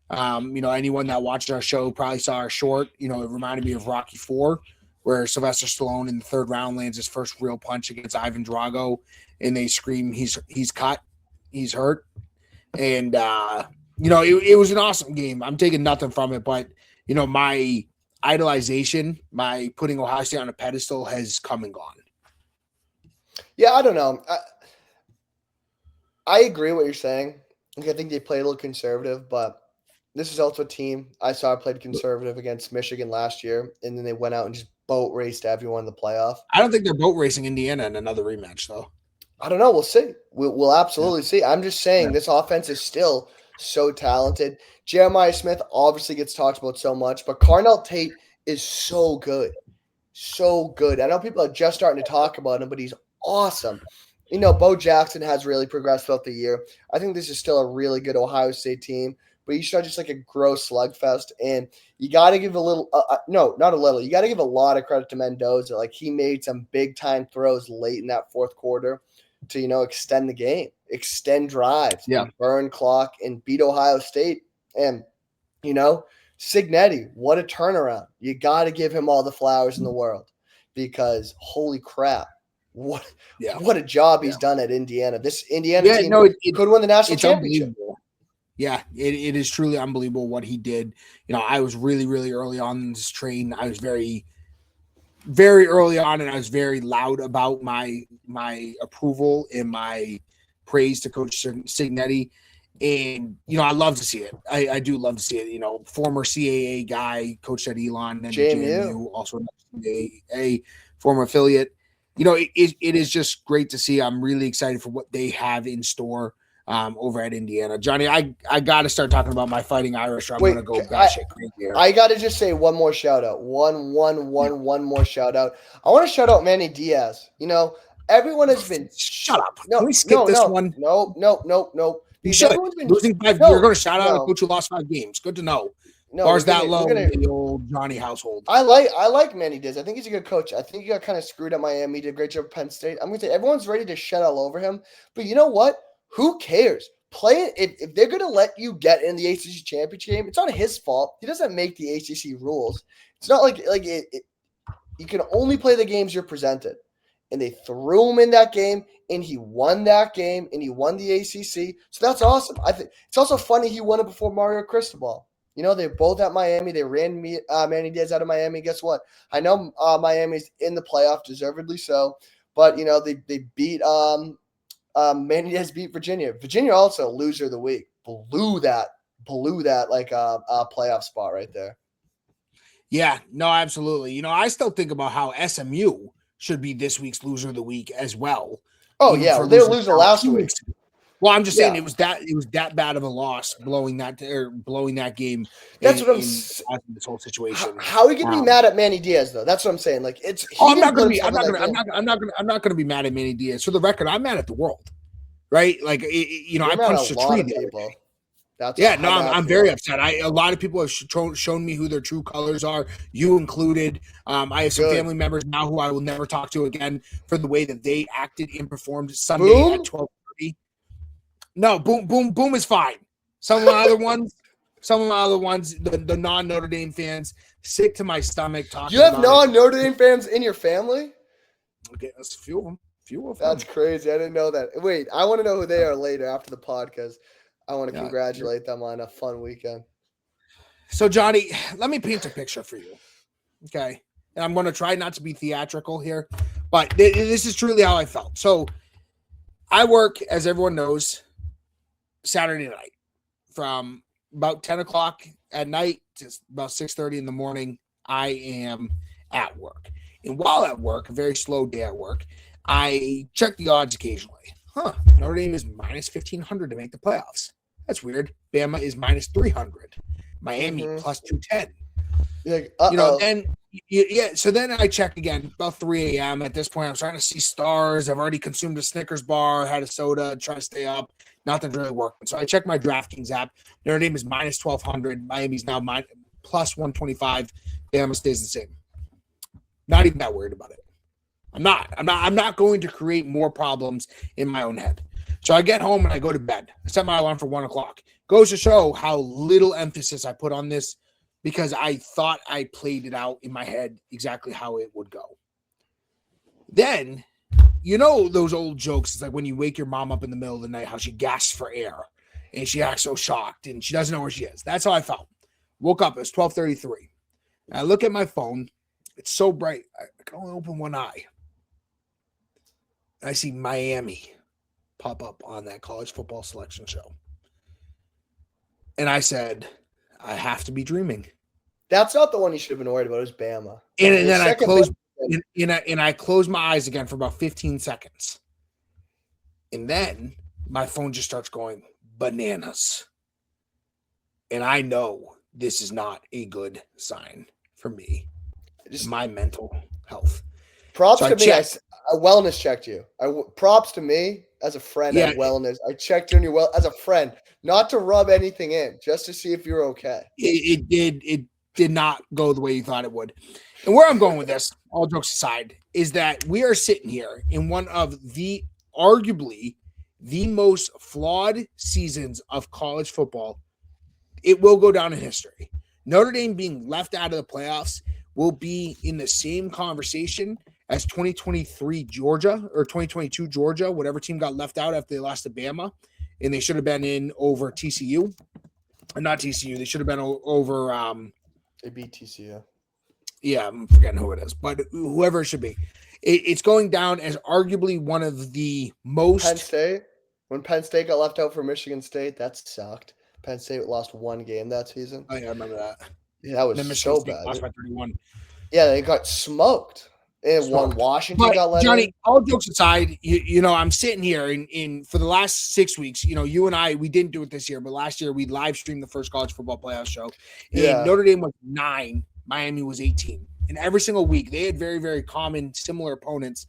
Speaker 2: Anyone that watched our show probably saw our short. It reminded me of Rocky IV, where Sylvester Stallone in the third round lands his first real punch against Ivan Drago, and they scream, he's cut, he's hurt. And, it was an awesome game. I'm taking nothing from it, but, my idolization, my putting Ohio State on a pedestal has come and gone.
Speaker 1: Yeah, I don't know. I agree what you're saying. I think they played a little conservative, but this is also a team I saw played conservative against Michigan last year, and then they went out and just boat raced everyone in the playoff.
Speaker 2: I don't think they're boat racing Indiana in another rematch, though.
Speaker 1: I don't know. We'll see. We'll absolutely see. I'm just saying this offense is still so talented. Jeremiah Smith obviously gets talked about so much, but Carnell Tate is so good. So good. I know people are just starting to talk about him, but he's awesome. Bo Jackson has really progressed throughout the year. I think this is still a really good Ohio State team, but you should just like a gross slugfest. And you got to give a little no, not a little. You got to give a lot of credit to Mendoza. Like, he made some big-time throws late in that fourth quarter to, extend the game, extend drives, burn clock, and beat Ohio State. And, Signetti, what a turnaround. You got to give him all the flowers in the world, because holy crap, what a job he's done at Indiana. This Indiana team could win the national championship.
Speaker 2: Yeah, it is truly unbelievable what he did. I was really, really early on in this train. I was very, very early on, and I was very loud about my approval and my praise to Coach Signetti. And, I love to see it. I do love to see it. Former CAA guy, coached at Elon, and JMU, also a former affiliate. It is just great to see. I'm really excited for what they have in store over at Indiana. Johnny, I got to start talking about my Fighting Irish, or I'm going to go batshit crazy here.
Speaker 1: I got to just say one more shout out. One more shout out. I want to shout out Manny Diaz. Everyone has been.
Speaker 2: Shut up. Can we skip this one?
Speaker 1: No.
Speaker 2: You should. Losing 5. You're going to shout out a coach who lost 5 games. Good to know. Bars that low in the old Johnny household.
Speaker 1: I like Manny Diaz. I think he's a good coach. I think he got kind of screwed at Miami. He did a great job at Penn State. I'm going to say everyone's ready to shut all over him. But you know what? Who cares? Play it. If they're going to let you get in the ACC championship game, it's not his fault. He doesn't make the ACC rules. It's not like you can only play the games you're presented. And they threw him in that game, and he won that game, and he won the ACC. So that's awesome. I think it's also funny he won it before Mario Cristobal. They're both at Miami. They ran Manny Diaz out of Miami. Guess what? I know Miami's in the playoff, deservedly so. But, they beat Manny Diaz beat Virginia. Virginia also loser of the week. Blew that like playoff spot right there.
Speaker 2: Yeah, no, absolutely. I still think about how SMU should be this week's loser of the week as well.
Speaker 1: Oh yeah, they were losing last week.
Speaker 2: Well, I'm just saying it was that bad of a loss, blowing that game.
Speaker 1: That's what I'm
Speaker 2: this whole situation.
Speaker 1: How are you gonna be mad at Manny Diaz though? That's what I'm saying. Like, it's.
Speaker 2: I'm not gonna be mad at Manny Diaz. For the record, I'm mad at the world, right? Like, I punched a tree. I'm very upset. A lot of people have shown me who their true colors are, you included. I have some family members now who I will never talk to again for the way that they acted and performed Sunday at 12:30. No, boom is fine. Some of my other ones, the non-Notre Dame fans, sick to my stomach talking.
Speaker 1: You have non-Notre Dame fans in your family?
Speaker 2: Okay, that's a few of them.
Speaker 1: That's crazy. I didn't know that. Wait, I want to know who they are later after the podcast. I want to congratulate them on a fun weekend.
Speaker 2: So, Johnny, let me paint a picture for you, okay? And I'm going to try not to be theatrical here, but this is truly how I felt. So, I work, as everyone knows, Saturday night from about 10 o'clock at night to about 6:30 in the morning. I am at work. And while at work, a very slow day at work, I check the odds occasionally. Notre Dame is minus 1,500 to make the playoffs. That's weird. Bama is minus 300. Miami plus 210. So then I check again about 3 a.m. At this point, I'm starting to see stars. I've already consumed a Snickers bar, had a soda, trying to stay up. Nothing's really working. So I check my DraftKings app. Notre Dame is minus 1,200. Miami's now plus 125. Bama stays the same. Not even that worried about it. I'm not going to create more problems in my own head. So I get home and I go to bed. I set my alarm for 1 o'clock. Goes to show how little emphasis I put on this because I thought I played it out in my head exactly how it would go. Then, you know those old jokes, it's like when you wake your mom up in the middle of the night, how she gasps for air and she acts so shocked and she doesn't know where she is. That's how I felt. Woke up, it was 12:33. I look at my phone. It's so bright. I can only open one eye. I see Miami pop up on that college football selection show. And I said, I have to be dreaming.
Speaker 1: That's not the one you should have been worried about. It was Bama.
Speaker 2: And then I closed and I closed my eyes again for about 15 seconds. And then my phone just starts going bananas. And I know this is not a good sign for me. Just my mental health.
Speaker 1: Props to me. I wellness checked you. Props to me as a friend at wellness. I checked you on your as a friend, not to rub anything in, just to see if you're okay.
Speaker 2: It did not go the way you thought it would. And where I'm going with this, all jokes aside, is that we are sitting here in one of the arguably the most flawed seasons of college football. It will go down in history. Notre Dame being left out of the playoffs will be in the same conversation as 2023 Georgia or 2022 Georgia, whatever team got left out after they lost to Bama, and they should have been in over TCU. Not TCU. They should have been over.
Speaker 1: They beat TCU.
Speaker 2: Yeah, I'm forgetting who it is, but whoever it should be. It's going down as arguably one of the most.
Speaker 1: Penn State. When Penn State got left out for Michigan State, that sucked. Penn State lost one game that season.
Speaker 2: Oh, yeah, I remember that.
Speaker 1: Yeah, that was so bad.
Speaker 2: Lost by 31.
Speaker 1: Yeah, they got smoked. And one Washington got let
Speaker 2: Johnny,
Speaker 1: in.
Speaker 2: all jokes aside, you know, I'm sitting here in for the last 6 weeks, you know, you and I, we didn't do it this year, but last year we live streamed the first college football playoff show. And Notre Dame was 9, Miami was 18. And every single week they had very, very common, similar opponents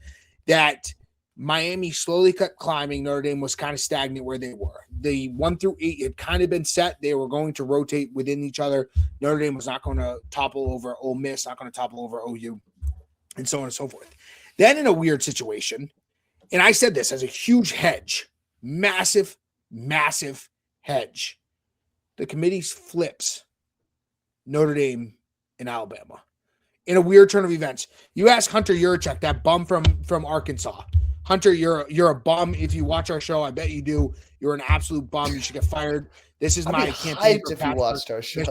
Speaker 2: that Miami slowly kept climbing. Notre Dame was kind of stagnant where they were. The 1 through 8 had kind of been set. They were going to rotate within each other. Notre Dame was not going to topple over Ole Miss, not going to topple over OU. And so on and so forth. Then in a weird situation, and I said this as a huge hedge, massive, massive hedge. The committee flips Notre Dame and Alabama in a weird turn of events. You ask Hunter Yurachek, that bum from Arkansas. Hunter, you're a bum. If you watch our show, I bet you do. You're an absolute bum. You should get fired. This is my campaign
Speaker 1: for if you watched our show.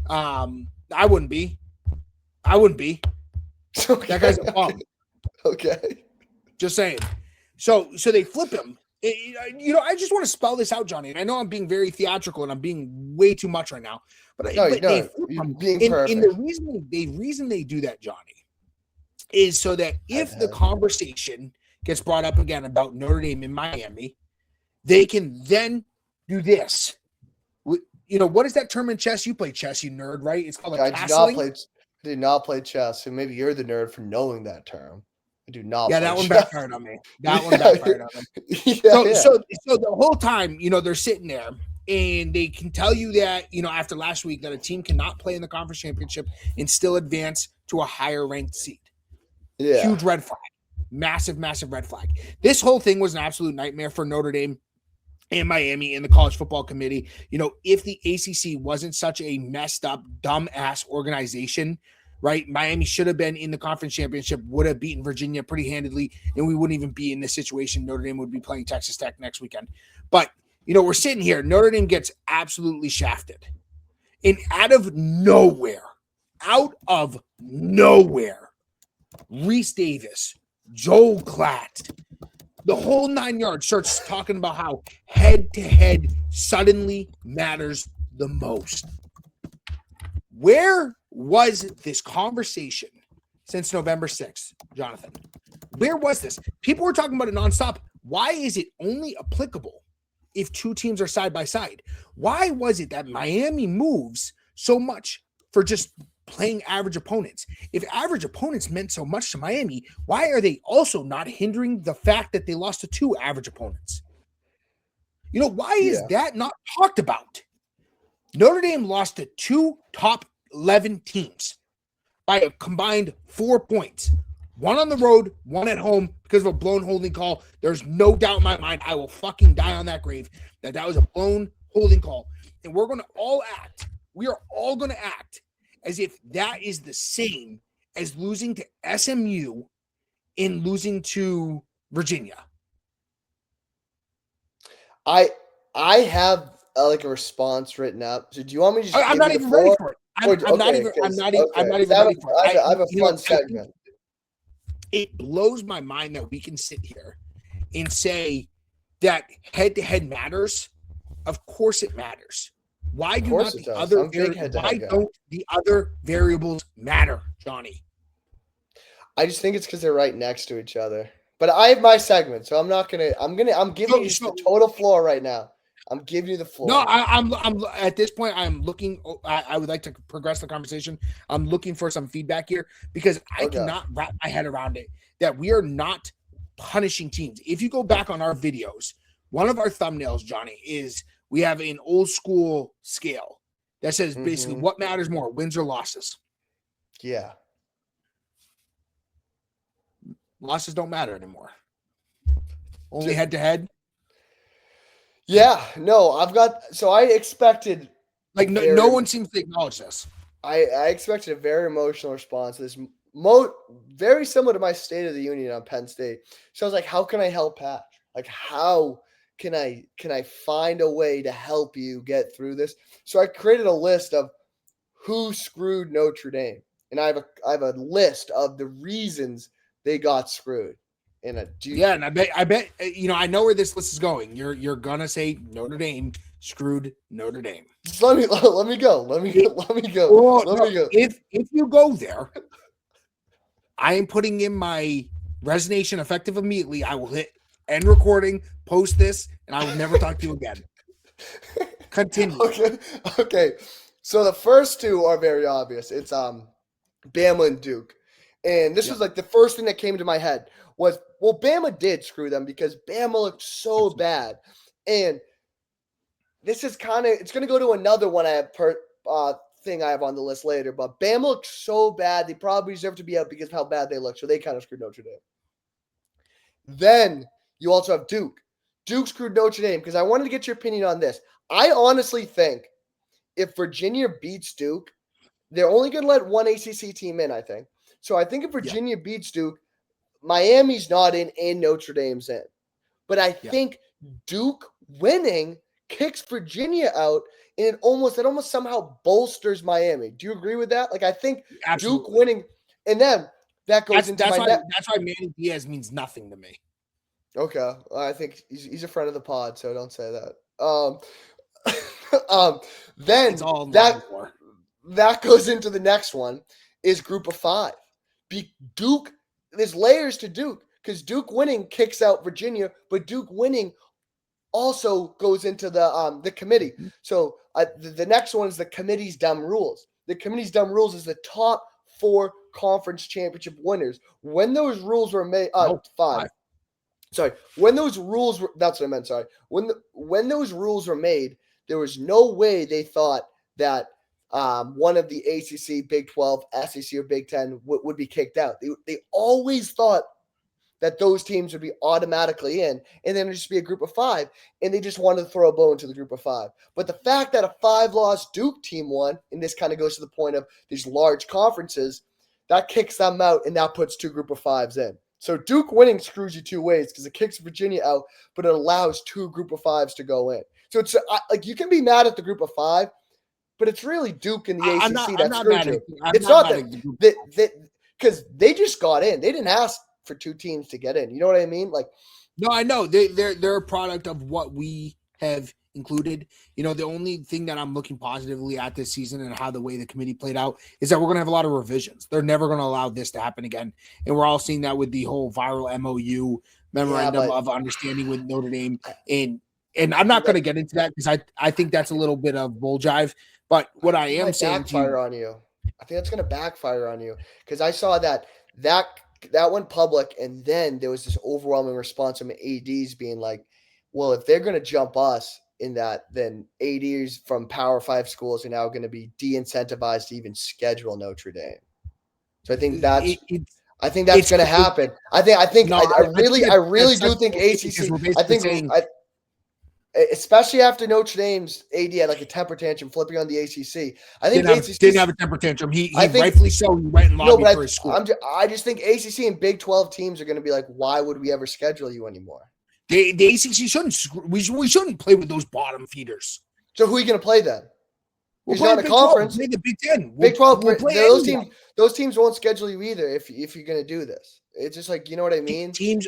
Speaker 2: I wouldn't be. Okay. That guy's a bum.
Speaker 1: Okay.
Speaker 2: Just saying. So they flip him. You know, I just want to spell this out, Johnny. And I know I'm being very theatrical and I'm being way too much right now. But they flip him. And the reason they do that, Johnny, is so that if the conversation gets brought up again about Notre Dame in Miami, they can then do this. You know, what is that term in chess? You play chess, you nerd, right? It's called castling.
Speaker 1: I did not play chess, so maybe you're the nerd for knowing that term. I do not.
Speaker 2: Yeah, that one backfired on me. So the whole time, you know, they're sitting there and they can tell you that, you know, after last week that a team cannot play in the conference championship and still advance to a higher ranked seed. Yeah. Huge red flag. Massive, massive red flag. This whole thing was an absolute nightmare for Notre Dame and Miami and the college football committee. You know, if the ACC wasn't such a messed up, dumb ass organization, right? Miami should have been in the conference championship, would have beaten Virginia pretty handedly, and we wouldn't even be in this situation. Notre Dame would be playing Texas Tech next weekend. But, you know, we're sitting here. Notre Dame gets absolutely shafted. And out of nowhere, Reese Davis, Joel Klatt, the whole 9 yards starts talking about how head-to-head suddenly matters the most. Where was this conversation since November 6th, Jonathan? Where was this? People were talking about it nonstop. Why is it only applicable if two teams are side by side? Why was it that Miami moves so much for just playing average opponents? If average opponents meant so much to Miami, why are they also not hindering the fact that they lost to 2 average opponents? You know, why is that not talked about? Notre Dame lost to 2 top 11 teams by a combined 4 points. 1 on the road, 1 at home because of a blown holding call. There's no doubt in my mind. I will fucking die on that grave that was a blown holding call. And we're going to all act. We are all going to act as if that is the same as losing to SMU and losing to Virginia.
Speaker 1: I have like a response written up. So do you want me to just
Speaker 2: I'm not even ready for it. I'm not even ready for it.
Speaker 1: I have a fun segment.
Speaker 2: It blows my mind that we can sit here and say that head-to-head matters. Of course it matters. Why do not the other don't the other variables matter, Johnny?
Speaker 1: I just think it's because they're right next to each other. But I have my segment, so I'm giving you the total floor right now. I'm giving you the floor.
Speaker 2: No, I'm at this point. I'm looking. I would like to progress the conversation. I'm looking for some feedback here because I cannot wrap my head around it that we are not punishing teams. If you go back on our videos, one of our thumbnails, Johnny, is we have an old school scale that says basically what matters more, wins or losses.
Speaker 1: Yeah.
Speaker 2: Losses don't matter anymore. Only head to head.
Speaker 1: Yeah, no, I expected
Speaker 2: like no one seems to acknowledge this.
Speaker 1: I expected a very emotional response to this. Very similar to my State of the Union on Penn State. So I was like, how can I help Patch? Like, how can I find a way to help you get through this? So I created a list of who screwed Notre Dame. And I have a list of the reasons they got screwed. And
Speaker 2: I bet I know where this list is going. You're gonna say Notre Dame screwed Notre Dame.
Speaker 1: Just let me go. Let me go.
Speaker 2: If you go there, I am putting in my resignation effective immediately. I will hit end recording, post this, and I will never talk to you again. Continue.
Speaker 1: Okay. So the first two are very obvious. It's Bama and Duke. And this was like the first thing that came to my head was, well, Bama did screw them because Bama looked so bad. And this is it's going to go to another one I have thing I have on the list later, but Bama looked so bad. They probably deserve to be out because of how bad they look. So they kind of screwed Notre Dame. Then you also have Duke. Duke screwed Notre Dame because I wanted to get your opinion on this. I honestly think if Virginia beats Duke, they're only going to let one ACC team in, I think. So I think if Virginia beats Duke, Miami's not in and Notre Dame's in. But I think Duke winning kicks Virginia out, and it almost somehow bolsters Miami. Do you agree with that? Like, I think Duke winning, and then that goes into
Speaker 2: that's why Manny Diaz means nothing to me.
Speaker 1: Okay, I think he's a friend of the pod, so don't say that. Then that goes into the next one is Group of Five. Duke, there's layers to Duke because Duke winning kicks out Virginia, but Duke winning also goes into the committee. So the next one is the committee's dumb rules. The committee's dumb rules is the top 4 conference championship winners. When those rules were made, 5. Sorry, when those rules were, that's what I meant. Sorry, when those rules were made, there was no way they thought that one of the ACC, Big 12, SEC, or Big 10 would be kicked out. They always thought that those teams would be automatically in, and then it'd just be a Group of 5, and they just wanted to throw a bone to the Group of 5. But the fact that a 5-loss Duke team won, and this kind of goes to the point of these large conferences, that kicks them out, and that puts 2 Group of 5s in. So Duke winning screws you 2 ways because it kicks Virginia out, but it allows 2 Group of 5s to go in. So it's like you can be mad at the Group of 5, but it's really Duke and the ACC that screwed you. It's not that because they just got in. They didn't ask for 2 teams to get in. You know what I mean? Like,
Speaker 2: no, I know they're a product of what we have included. The only thing that I'm looking positively at this season and how the way the committee played out is that we're going to have a lot of revisions. They're never going to allow this to happen again. And we're all seeing that with the whole viral MOU memorandum of understanding with Notre Dame. And I'm not going to get into that because I think that's a little bit of bull jive. But what I am saying to you,
Speaker 1: on you, I think that's going to backfire on you because I saw that went public, and then there was this overwhelming response from ADs being like, "Well, if they're going to jump us, in that then ADs from Power 5 schools are now going to be de-incentivized to even schedule Notre Dame. So I think that's going to happen. I really do think ACC. Especially after Notre Dame's AD had like a temper tantrum flipping on the ACC. I think ACC
Speaker 2: didn't have a temper tantrum. He rightfully so. He went and lobbied for his school.
Speaker 1: I just think ACC and Big 12 teams are going to be like, why would we ever schedule you anymore?
Speaker 2: The ACC shouldn't. We shouldn't play with those bottom feeders.
Speaker 1: So who are you going to play then?
Speaker 2: We'll play in the conference. Play the Big 10.
Speaker 1: Big 12. Those teams won't schedule you either if you're going to do this. It's just like, you know what I mean?
Speaker 2: Teams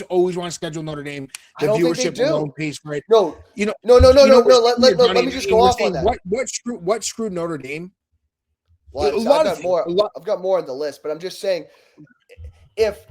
Speaker 2: always want to schedule Notre Dame. The viewership alone pays for it.
Speaker 1: No.
Speaker 2: No.
Speaker 1: Let me just go off on that.
Speaker 2: What screwed Notre Dame?
Speaker 1: Well, I've got more on the list, but I'm just saying, if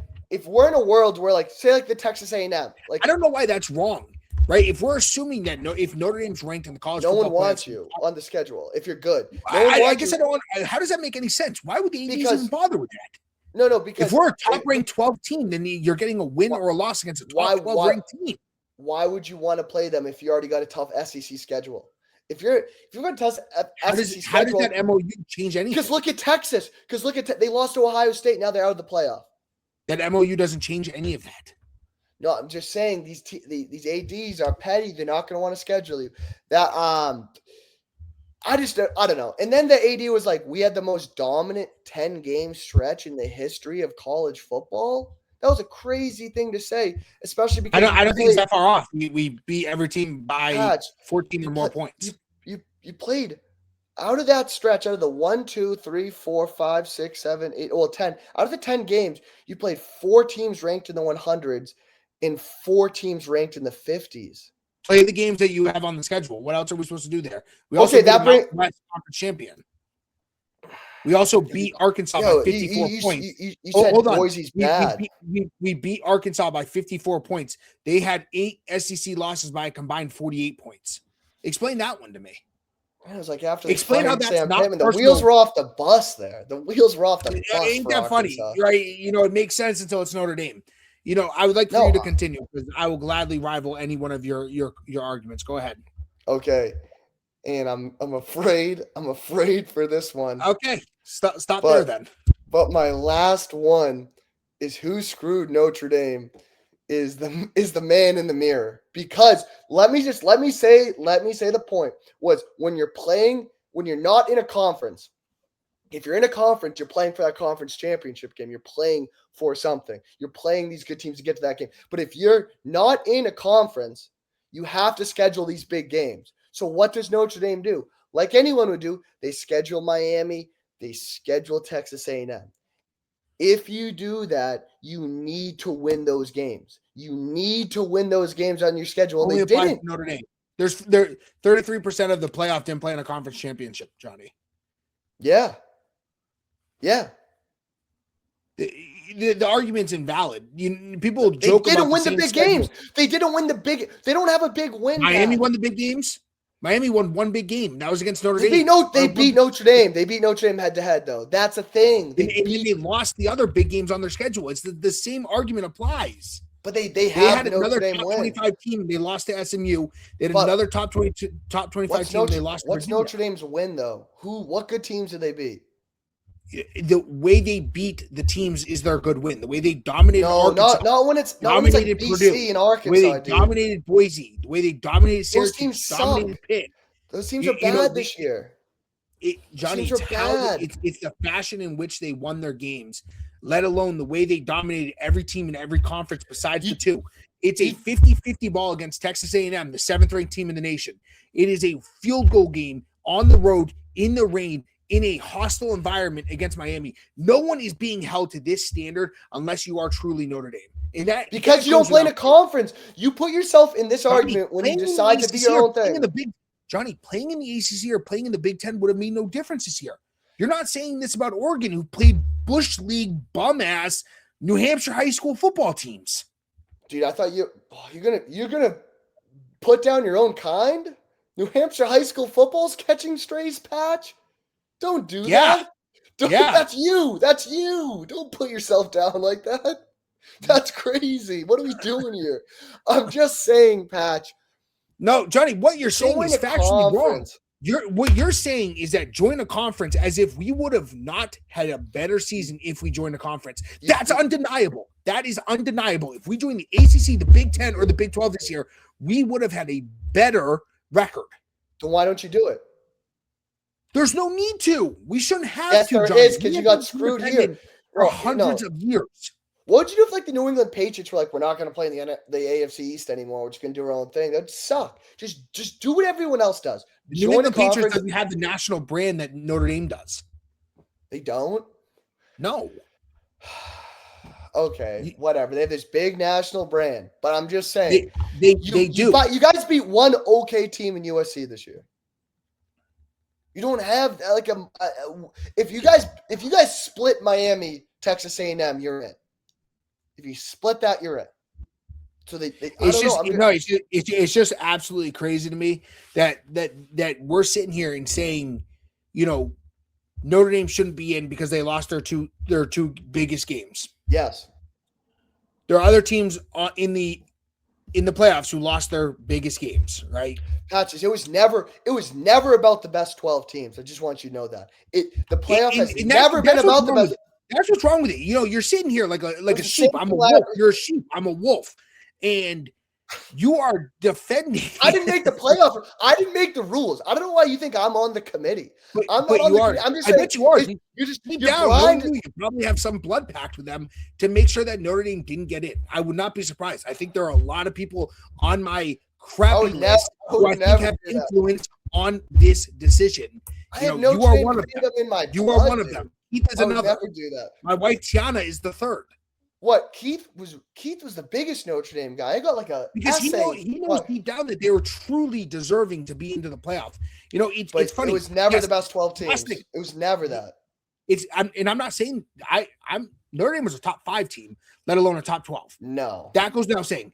Speaker 1: we're in a world where say the Texas A&M, I
Speaker 2: don't know why that's wrong. Right, if we're assuming that if Notre Dame's ranked in the college,
Speaker 1: no one wants you on the schedule if you're good.
Speaker 2: I guess I don't. How does that make any sense? Why would the ADs even bother with that?
Speaker 1: No, because
Speaker 2: if we're a top-ranked 12 team, then you're getting a win or a loss against a top 12-ranked team.
Speaker 1: Why would you want to play them if you already got a tough SEC schedule? If you've got a tough SEC schedule,
Speaker 2: how does that MOU change anything?
Speaker 1: Because look at Texas. Because they lost to Ohio State. Now they're out of the playoff.
Speaker 2: That MOU doesn't change any of that.
Speaker 1: No, I'm just saying these ADs are petty. They're not going to want to schedule you. That I don't know. And then the AD was like, we had the most dominant 10-game stretch in the history of college football. That was a crazy thing to say, especially because
Speaker 2: I don't think it's that far off. We beat every team by 14 or more points.
Speaker 1: You played out of that stretch, out of the 1, 2, 3, 4, 5, 6, 7, 8, 10. Out of the 10 games, you played 4 teams ranked in the 100s and 4 teams ranked in the 50s.
Speaker 2: Play the games that you have on the schedule. What else are we supposed to do there? We also beat West Conference champion. We also beat Arkansas by 54 points.
Speaker 1: You said hold on. Boise's bad.
Speaker 2: We beat Arkansas by 54 points. They had 8 SEC losses by a combined 48 points. Explain that one to me.
Speaker 1: It was like after
Speaker 2: explain how that's not personal.
Speaker 1: The wheels were off the bus there. The wheels were off the bus.
Speaker 2: Ain't that funny, right? It makes sense until it's Notre Dame. I would like for you to continue because I will gladly rival any one of your arguments. Go ahead.
Speaker 1: Okay. And I'm afraid for this one.
Speaker 2: Okay. Stop there then.
Speaker 1: But my last one is who screwed Notre Dame is the man in the mirror. Because let me say the point was when you're not in a conference. If you're in a conference, you're playing for that conference championship game. You're playing for something. You're playing these good teams to get to that game. But if you're not in a conference, you have to schedule these big games. So what does Notre Dame do? Like anyone would do, they schedule Miami, they schedule Texas A&M. If you do that, you need to win those games. You need to win those games on your schedule.
Speaker 2: Only
Speaker 1: they didn't.
Speaker 2: Notre Dame. There's 33% of the playoff didn't play in a conference championship, Johnny.
Speaker 1: Yeah. Yeah.
Speaker 2: The argument's invalid. People joke
Speaker 1: they didn't
Speaker 2: about
Speaker 1: win the big games. They didn't win the big. They don't have a big win.
Speaker 2: Miami won the big games. Miami won one big game. That was against Notre Dame.
Speaker 1: They beat Notre Dame. They beat Notre Dame head to head, though. That's a thing.
Speaker 2: They lost the other big games on their schedule. It's the same argument applies.
Speaker 1: But they had
Speaker 2: another
Speaker 1: Notre Dame
Speaker 2: top
Speaker 1: win.
Speaker 2: 25 team. They lost to SMU. They had another top 25 team. They lost.
Speaker 1: What's Notre Dame's win though? What good teams did they beat?
Speaker 2: The way they beat the teams is their good win. The way they dominated Arkansas.
Speaker 1: Not when it's
Speaker 2: dominated
Speaker 1: like
Speaker 2: Purdue.
Speaker 1: BC and Arkansas.
Speaker 2: The way they dominated Boise. The way they dominated Syracuse.
Speaker 1: Those teams
Speaker 2: dominated Pitt.
Speaker 1: Those teams are bad this year.
Speaker 2: Johnny, it's the fashion in which they won their games, let alone the way they dominated every team in every conference besides the 2. It's a 50-50 ball against Texas A&M, the 7th-ranked team in the nation. It is a field goal game on the road, in the rain, in a hostile environment against Miami. No one is being held to this standard unless you are truly Notre Dame. And
Speaker 1: because you don't play in a conference. You put yourself in this argument when you decide to do your own thing.
Speaker 2: Johnny, playing in the ACC or playing in the Big Ten would have made no difference this year. You're not saying this about Oregon, who played Bush League bum-ass New Hampshire high school football teams.
Speaker 1: Dude, I thought you're gonna put down your own kind? New Hampshire high school football's catching strays, Patch? Don't do that. That's you. That's you. Don't put yourself down like that. That's crazy. What are we doing here? I'm just saying, Patch,
Speaker 2: No, Johnny, what you're saying
Speaker 1: Join
Speaker 2: is
Speaker 1: a
Speaker 2: factually wrong.
Speaker 1: conference.
Speaker 2: What you're saying is that join a conference as if we would have not had a better season if we joined a conference. That's undeniable. That is undeniable. If we join the ACC, the Big 10, or the Big 12 this year, we would have had a better record.
Speaker 1: Then why don't you do it?
Speaker 2: There's no need to. We shouldn't have
Speaker 1: Yes,
Speaker 2: to,
Speaker 1: there
Speaker 2: Johnny.
Speaker 1: is, because
Speaker 2: We
Speaker 1: you
Speaker 2: have
Speaker 1: got
Speaker 2: been
Speaker 1: screwed
Speaker 2: independent
Speaker 1: here.
Speaker 2: for
Speaker 1: Bro,
Speaker 2: hundreds of years.
Speaker 1: What would you do if, like, the New England Patriots were like, we're not going to play in the AFC East anymore. We're just going to do our own thing. That'd suck. Just do what everyone else does.
Speaker 2: The New
Speaker 1: Join a
Speaker 2: England Patriots
Speaker 1: conference.
Speaker 2: doesn't have the national brand that Notre Dame does.
Speaker 1: They don't?
Speaker 2: No.
Speaker 1: Okay, whatever. They have this big national brand, but I'm just saying.
Speaker 2: They do.
Speaker 1: You guys beat one okay team in USC this year. You don't have like if you guys split Miami, Texas A&M, you're in. If you split that, you're in. So
Speaker 2: it's just absolutely crazy to me that we're sitting here and saying, Notre Dame shouldn't be in because they lost their two biggest games.
Speaker 1: Yes.
Speaker 2: There are other teams in the playoffs who lost their biggest games, right?
Speaker 1: Patches, it was never about the best 12 teams. I just want you to know that. The playoff has never been about the best.
Speaker 2: That's what's wrong with it. You're sitting here like a sheep. I'm a wolf. You're a sheep. I'm a wolf. And you are defending.
Speaker 1: I didn't make the playoff. I didn't make the rules. I don't know why you think I'm on the committee. I'm not on the committee. I'm just saying.
Speaker 2: I bet you are.
Speaker 1: You're
Speaker 2: blind. You probably have some blood pact with them to make sure that Notre Dame didn't get in. I would not be surprised. I think there are a lot of people on my crappy list who I think have influence on this decision.
Speaker 1: You are one of them.
Speaker 2: You are one of them. Keith is another.
Speaker 1: Never do that.
Speaker 2: My wife Tiana is the third.
Speaker 1: What Keith was the biggest Notre Dame guy. I got like a
Speaker 2: because he knows deep down that they were truly deserving to be into the playoff. It's funny.
Speaker 1: It was never the best 12 teams. It was never that.
Speaker 2: I'm not saying Notre Dame was a top 5 team, let alone a top 12.
Speaker 1: No,
Speaker 2: that goes without saying.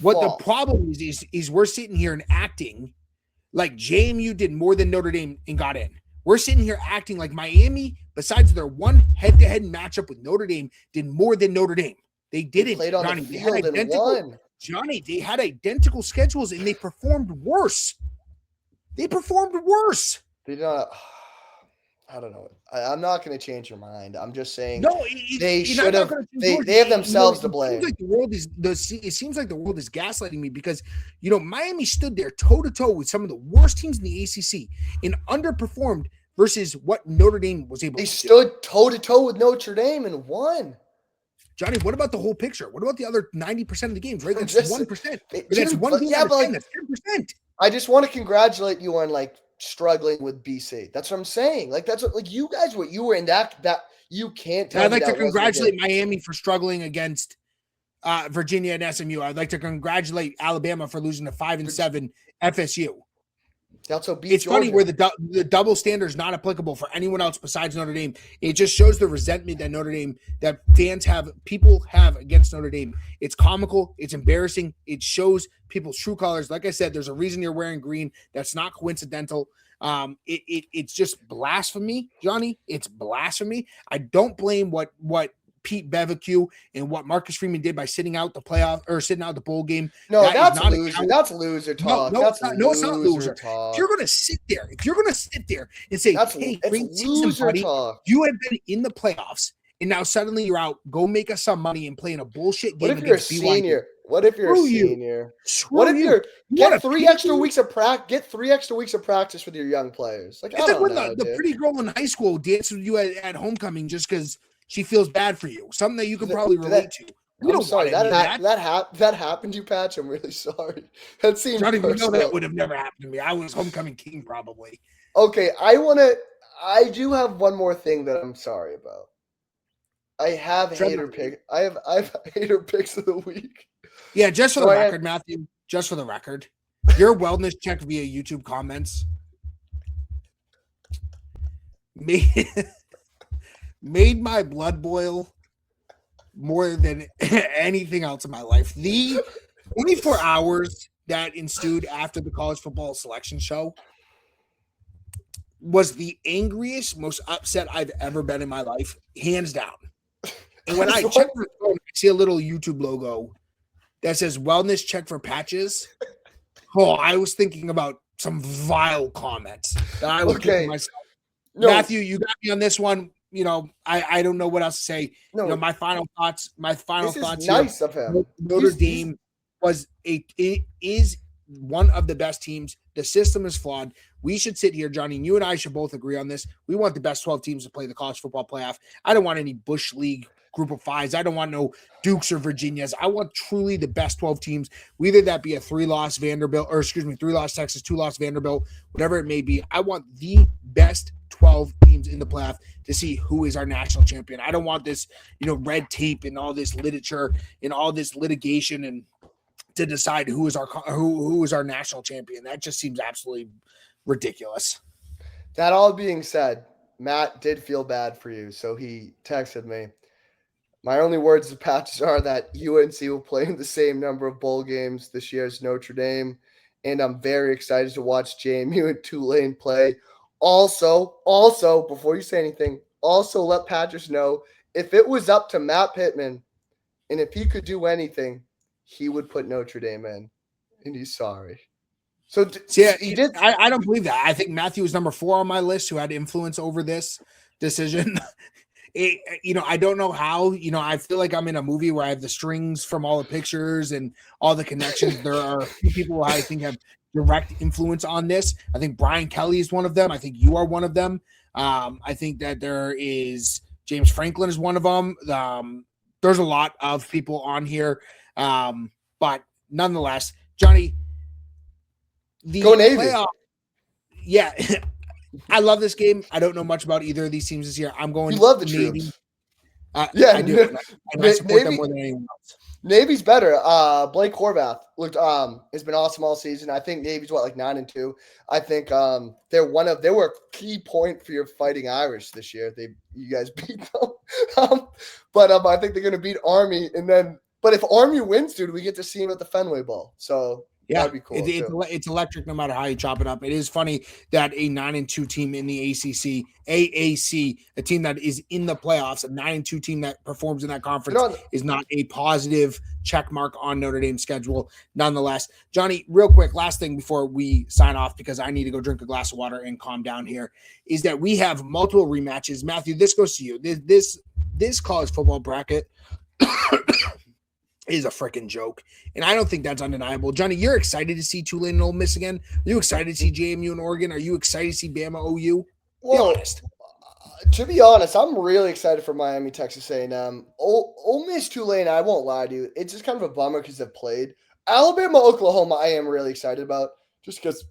Speaker 2: What the problem is we're sitting here and acting like JMU did more than Notre Dame and got in. We're sitting here acting like Miami, besides their one head-to-head matchup with Notre Dame, did more than Notre Dame. They didn't.
Speaker 1: Played on the field and won.
Speaker 2: Johnny, they had identical schedules and they performed worse. They
Speaker 1: did not. I don't know. I'm not going to change your mind. I'm just saying.
Speaker 2: No,
Speaker 1: they should have. They have themselves to blame.
Speaker 2: It seems like the world is gaslighting me because Miami stood there toe to toe with some of the worst teams in the ACC and underperformed versus what Notre Dame was able to do.
Speaker 1: They stood toe to toe with Notre Dame and won.
Speaker 2: Johnny, what about the whole picture? What about the other 90% of the games? Right, that's 1%. That's 1 game.
Speaker 1: Yeah, but
Speaker 2: that's 10%.
Speaker 1: I just want to congratulate you on struggling with BC. That's what I'm saying. That's what you guys. What you were in that you can't tell.
Speaker 2: I'd like to congratulate Miami for struggling against Virginia and SMU. I'd like to congratulate Alabama for losing to 5-7 FSU.
Speaker 1: They also beat
Speaker 2: it's
Speaker 1: Georgia.
Speaker 2: funny where the double standard is not applicable for anyone else besides Notre Dame. It just shows the resentment that people have against Notre Dame. It's comical. It's embarrassing. It shows people's true colors. Like I said, there's a reason you're wearing green. That's not coincidental. It's just blasphemy, Johnny. It's blasphemy. I don't blame what Pete Bevacue and what Marcus Freeman did by sitting out the playoff or sitting out the bowl game.
Speaker 1: No, that's loser. That's loser talk.
Speaker 2: No, it's not loser talk. If you're going to sit there and say, "Hey, great season, buddy. You have been in the playoffs, and now suddenly you're out. Go make us some money and play in a bullshit game."
Speaker 1: What if you're a senior? What if you're a senior? What if
Speaker 2: you're
Speaker 1: get 3 extra weeks of practice? Get 3 extra weeks of practice with your young players.
Speaker 2: It's like when the pretty girl in high school dances with you at homecoming just because she feels bad for you. Something that you can probably relate to.
Speaker 1: I'm sorry that happened to you, Patch. I'm really sorry. That seems
Speaker 2: Johnny, that would have never happened to me. I was homecoming king probably.
Speaker 1: Okay, I do have one more thing that I'm sorry about. I have hater pick. I have hater picks of the week.
Speaker 2: Yeah, just for the record, Matthew. Just for the record, your wellness check via YouTube comments made my blood boil more than anything else in my life. The 24 hours that ensued after the college football selection show was the angriest, most upset I've ever been in my life, hands down. And when I check my phone, I see a little YouTube logo that says wellness check for Patches, I was thinking about some vile comments that I would kick myself. No. Matthew, you got me on this one. I don't know what else to say.
Speaker 1: No,
Speaker 2: my final thoughts.
Speaker 1: Nice here. Of him.
Speaker 2: Notre Dame is one of the best teams. The system is flawed. We should sit here, Johnny, and you and I should both agree on this. We want the best 12 teams to play the college football playoff. I don't want any Bush League group of fives. I don't want no Dukes or Virginias. I want truly the best 12 teams, whether that be a 3-loss Texas, 2-loss Vanderbilt, whatever it may be. I want the best 12 teams in the playoff to see who is our national champion. I don't want this, red tape and all this literature and all this litigation and to decide who is our national champion. That just seems absolutely ridiculous.
Speaker 1: That all being said, Matt did feel bad for you, so he texted me. My only words to Patches are that UNC will play in the same number of bowl games this year as Notre Dame, and I'm very excited to watch JMU and Tulane play. Also, before you say anything, also let Patches know if it was up to Matt Pittman and if he could do anything, he would put Notre Dame in, and he's sorry. So
Speaker 2: yeah, he did. I don't believe that. I think Matthew was number 4 on my list who had influence over this decision. I don't know how. I feel like I'm in a movie where I have the strings from all the pictures and all the connections. There are a few people who I think have direct influence on this. I think Brian Kelly is one of them. I think you are one of them. I think that there is James Franklin is one of them. There's a lot of people on here. But nonetheless, Johnny,
Speaker 1: Go Navy.
Speaker 2: Playoff, yeah, I love this game. I don't know much about either of these teams this year. I'm going.
Speaker 1: You love the
Speaker 2: Navy.
Speaker 1: troops.
Speaker 2: Yeah, I do. I support them more than anyone else.
Speaker 1: Navy's better. Blake Horvath has been awesome all season. I think Navy's 9-2. I think they were a key point for your Fighting Irish this year. You guys beat them, but I think they're going to beat Army, but if Army wins, dude, we get to see them at the Fenway Bowl. So
Speaker 2: yeah,
Speaker 1: that'd be cool.
Speaker 2: It's electric no matter how you chop it up. It is funny that a 9-2 team in the AAC, a team that is in the playoffs, a 9-2 team that performs in that conference is not a positive check mark on Notre Dame's schedule. Nonetheless, Johnny, real quick, last thing before we sign off, because I need to go drink a glass of water and calm down here, is that we have multiple rematches. Matthew, this goes to you. This college football bracket is a freaking joke. And I don't think that's undeniable. Johnny, you're excited to see Tulane and Ole Miss again? Are you excited to see JMU and Oregon? Are you excited to see Bama OU?
Speaker 1: Well, honest. To be honest, I'm really excited for Miami, Texas A&M. Ole Miss, Tulane, I won't lie to you. It's just kind of a bummer because they've played. Alabama, Oklahoma, I am really excited about just because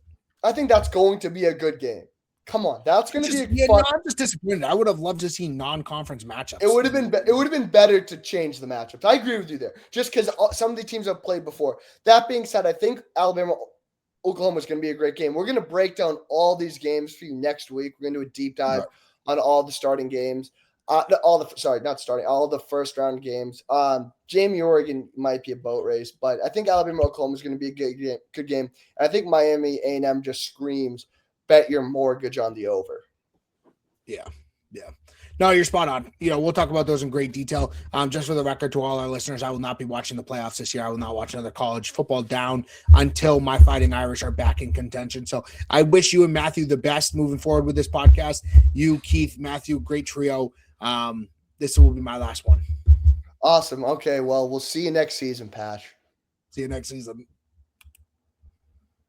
Speaker 1: I think that's going to be a good game. Come on, that's going to be fun.
Speaker 2: No, I'm just disappointed. I would have loved to see non-conference matchups.
Speaker 1: It would have been better to change the matchups. I agree with you there, just because some of the teams have played before. That being said, I think Alabama, Oklahoma is going to be a great game. We're going to break down all these games for you next week. We're going to do a deep dive on all the starting games. All the first round games. JMU Oregon might be a boat race, but I think Alabama, Oklahoma is going to be a good game. And I think Miami A&M just screams, bet your mortgage on the over.
Speaker 2: Yeah. No, you're spot on. We'll talk about those in great detail. Just for the record to all our listeners, I will not be watching the playoffs this year. I will not watch another college football down until my Fighting Irish are back in contention. So I wish you and Matthew the best moving forward with this podcast. You, Keith, Matthew, great trio. This will be my last one.
Speaker 1: Awesome. Okay, well, we'll see you next season, Patch.
Speaker 2: See you next season.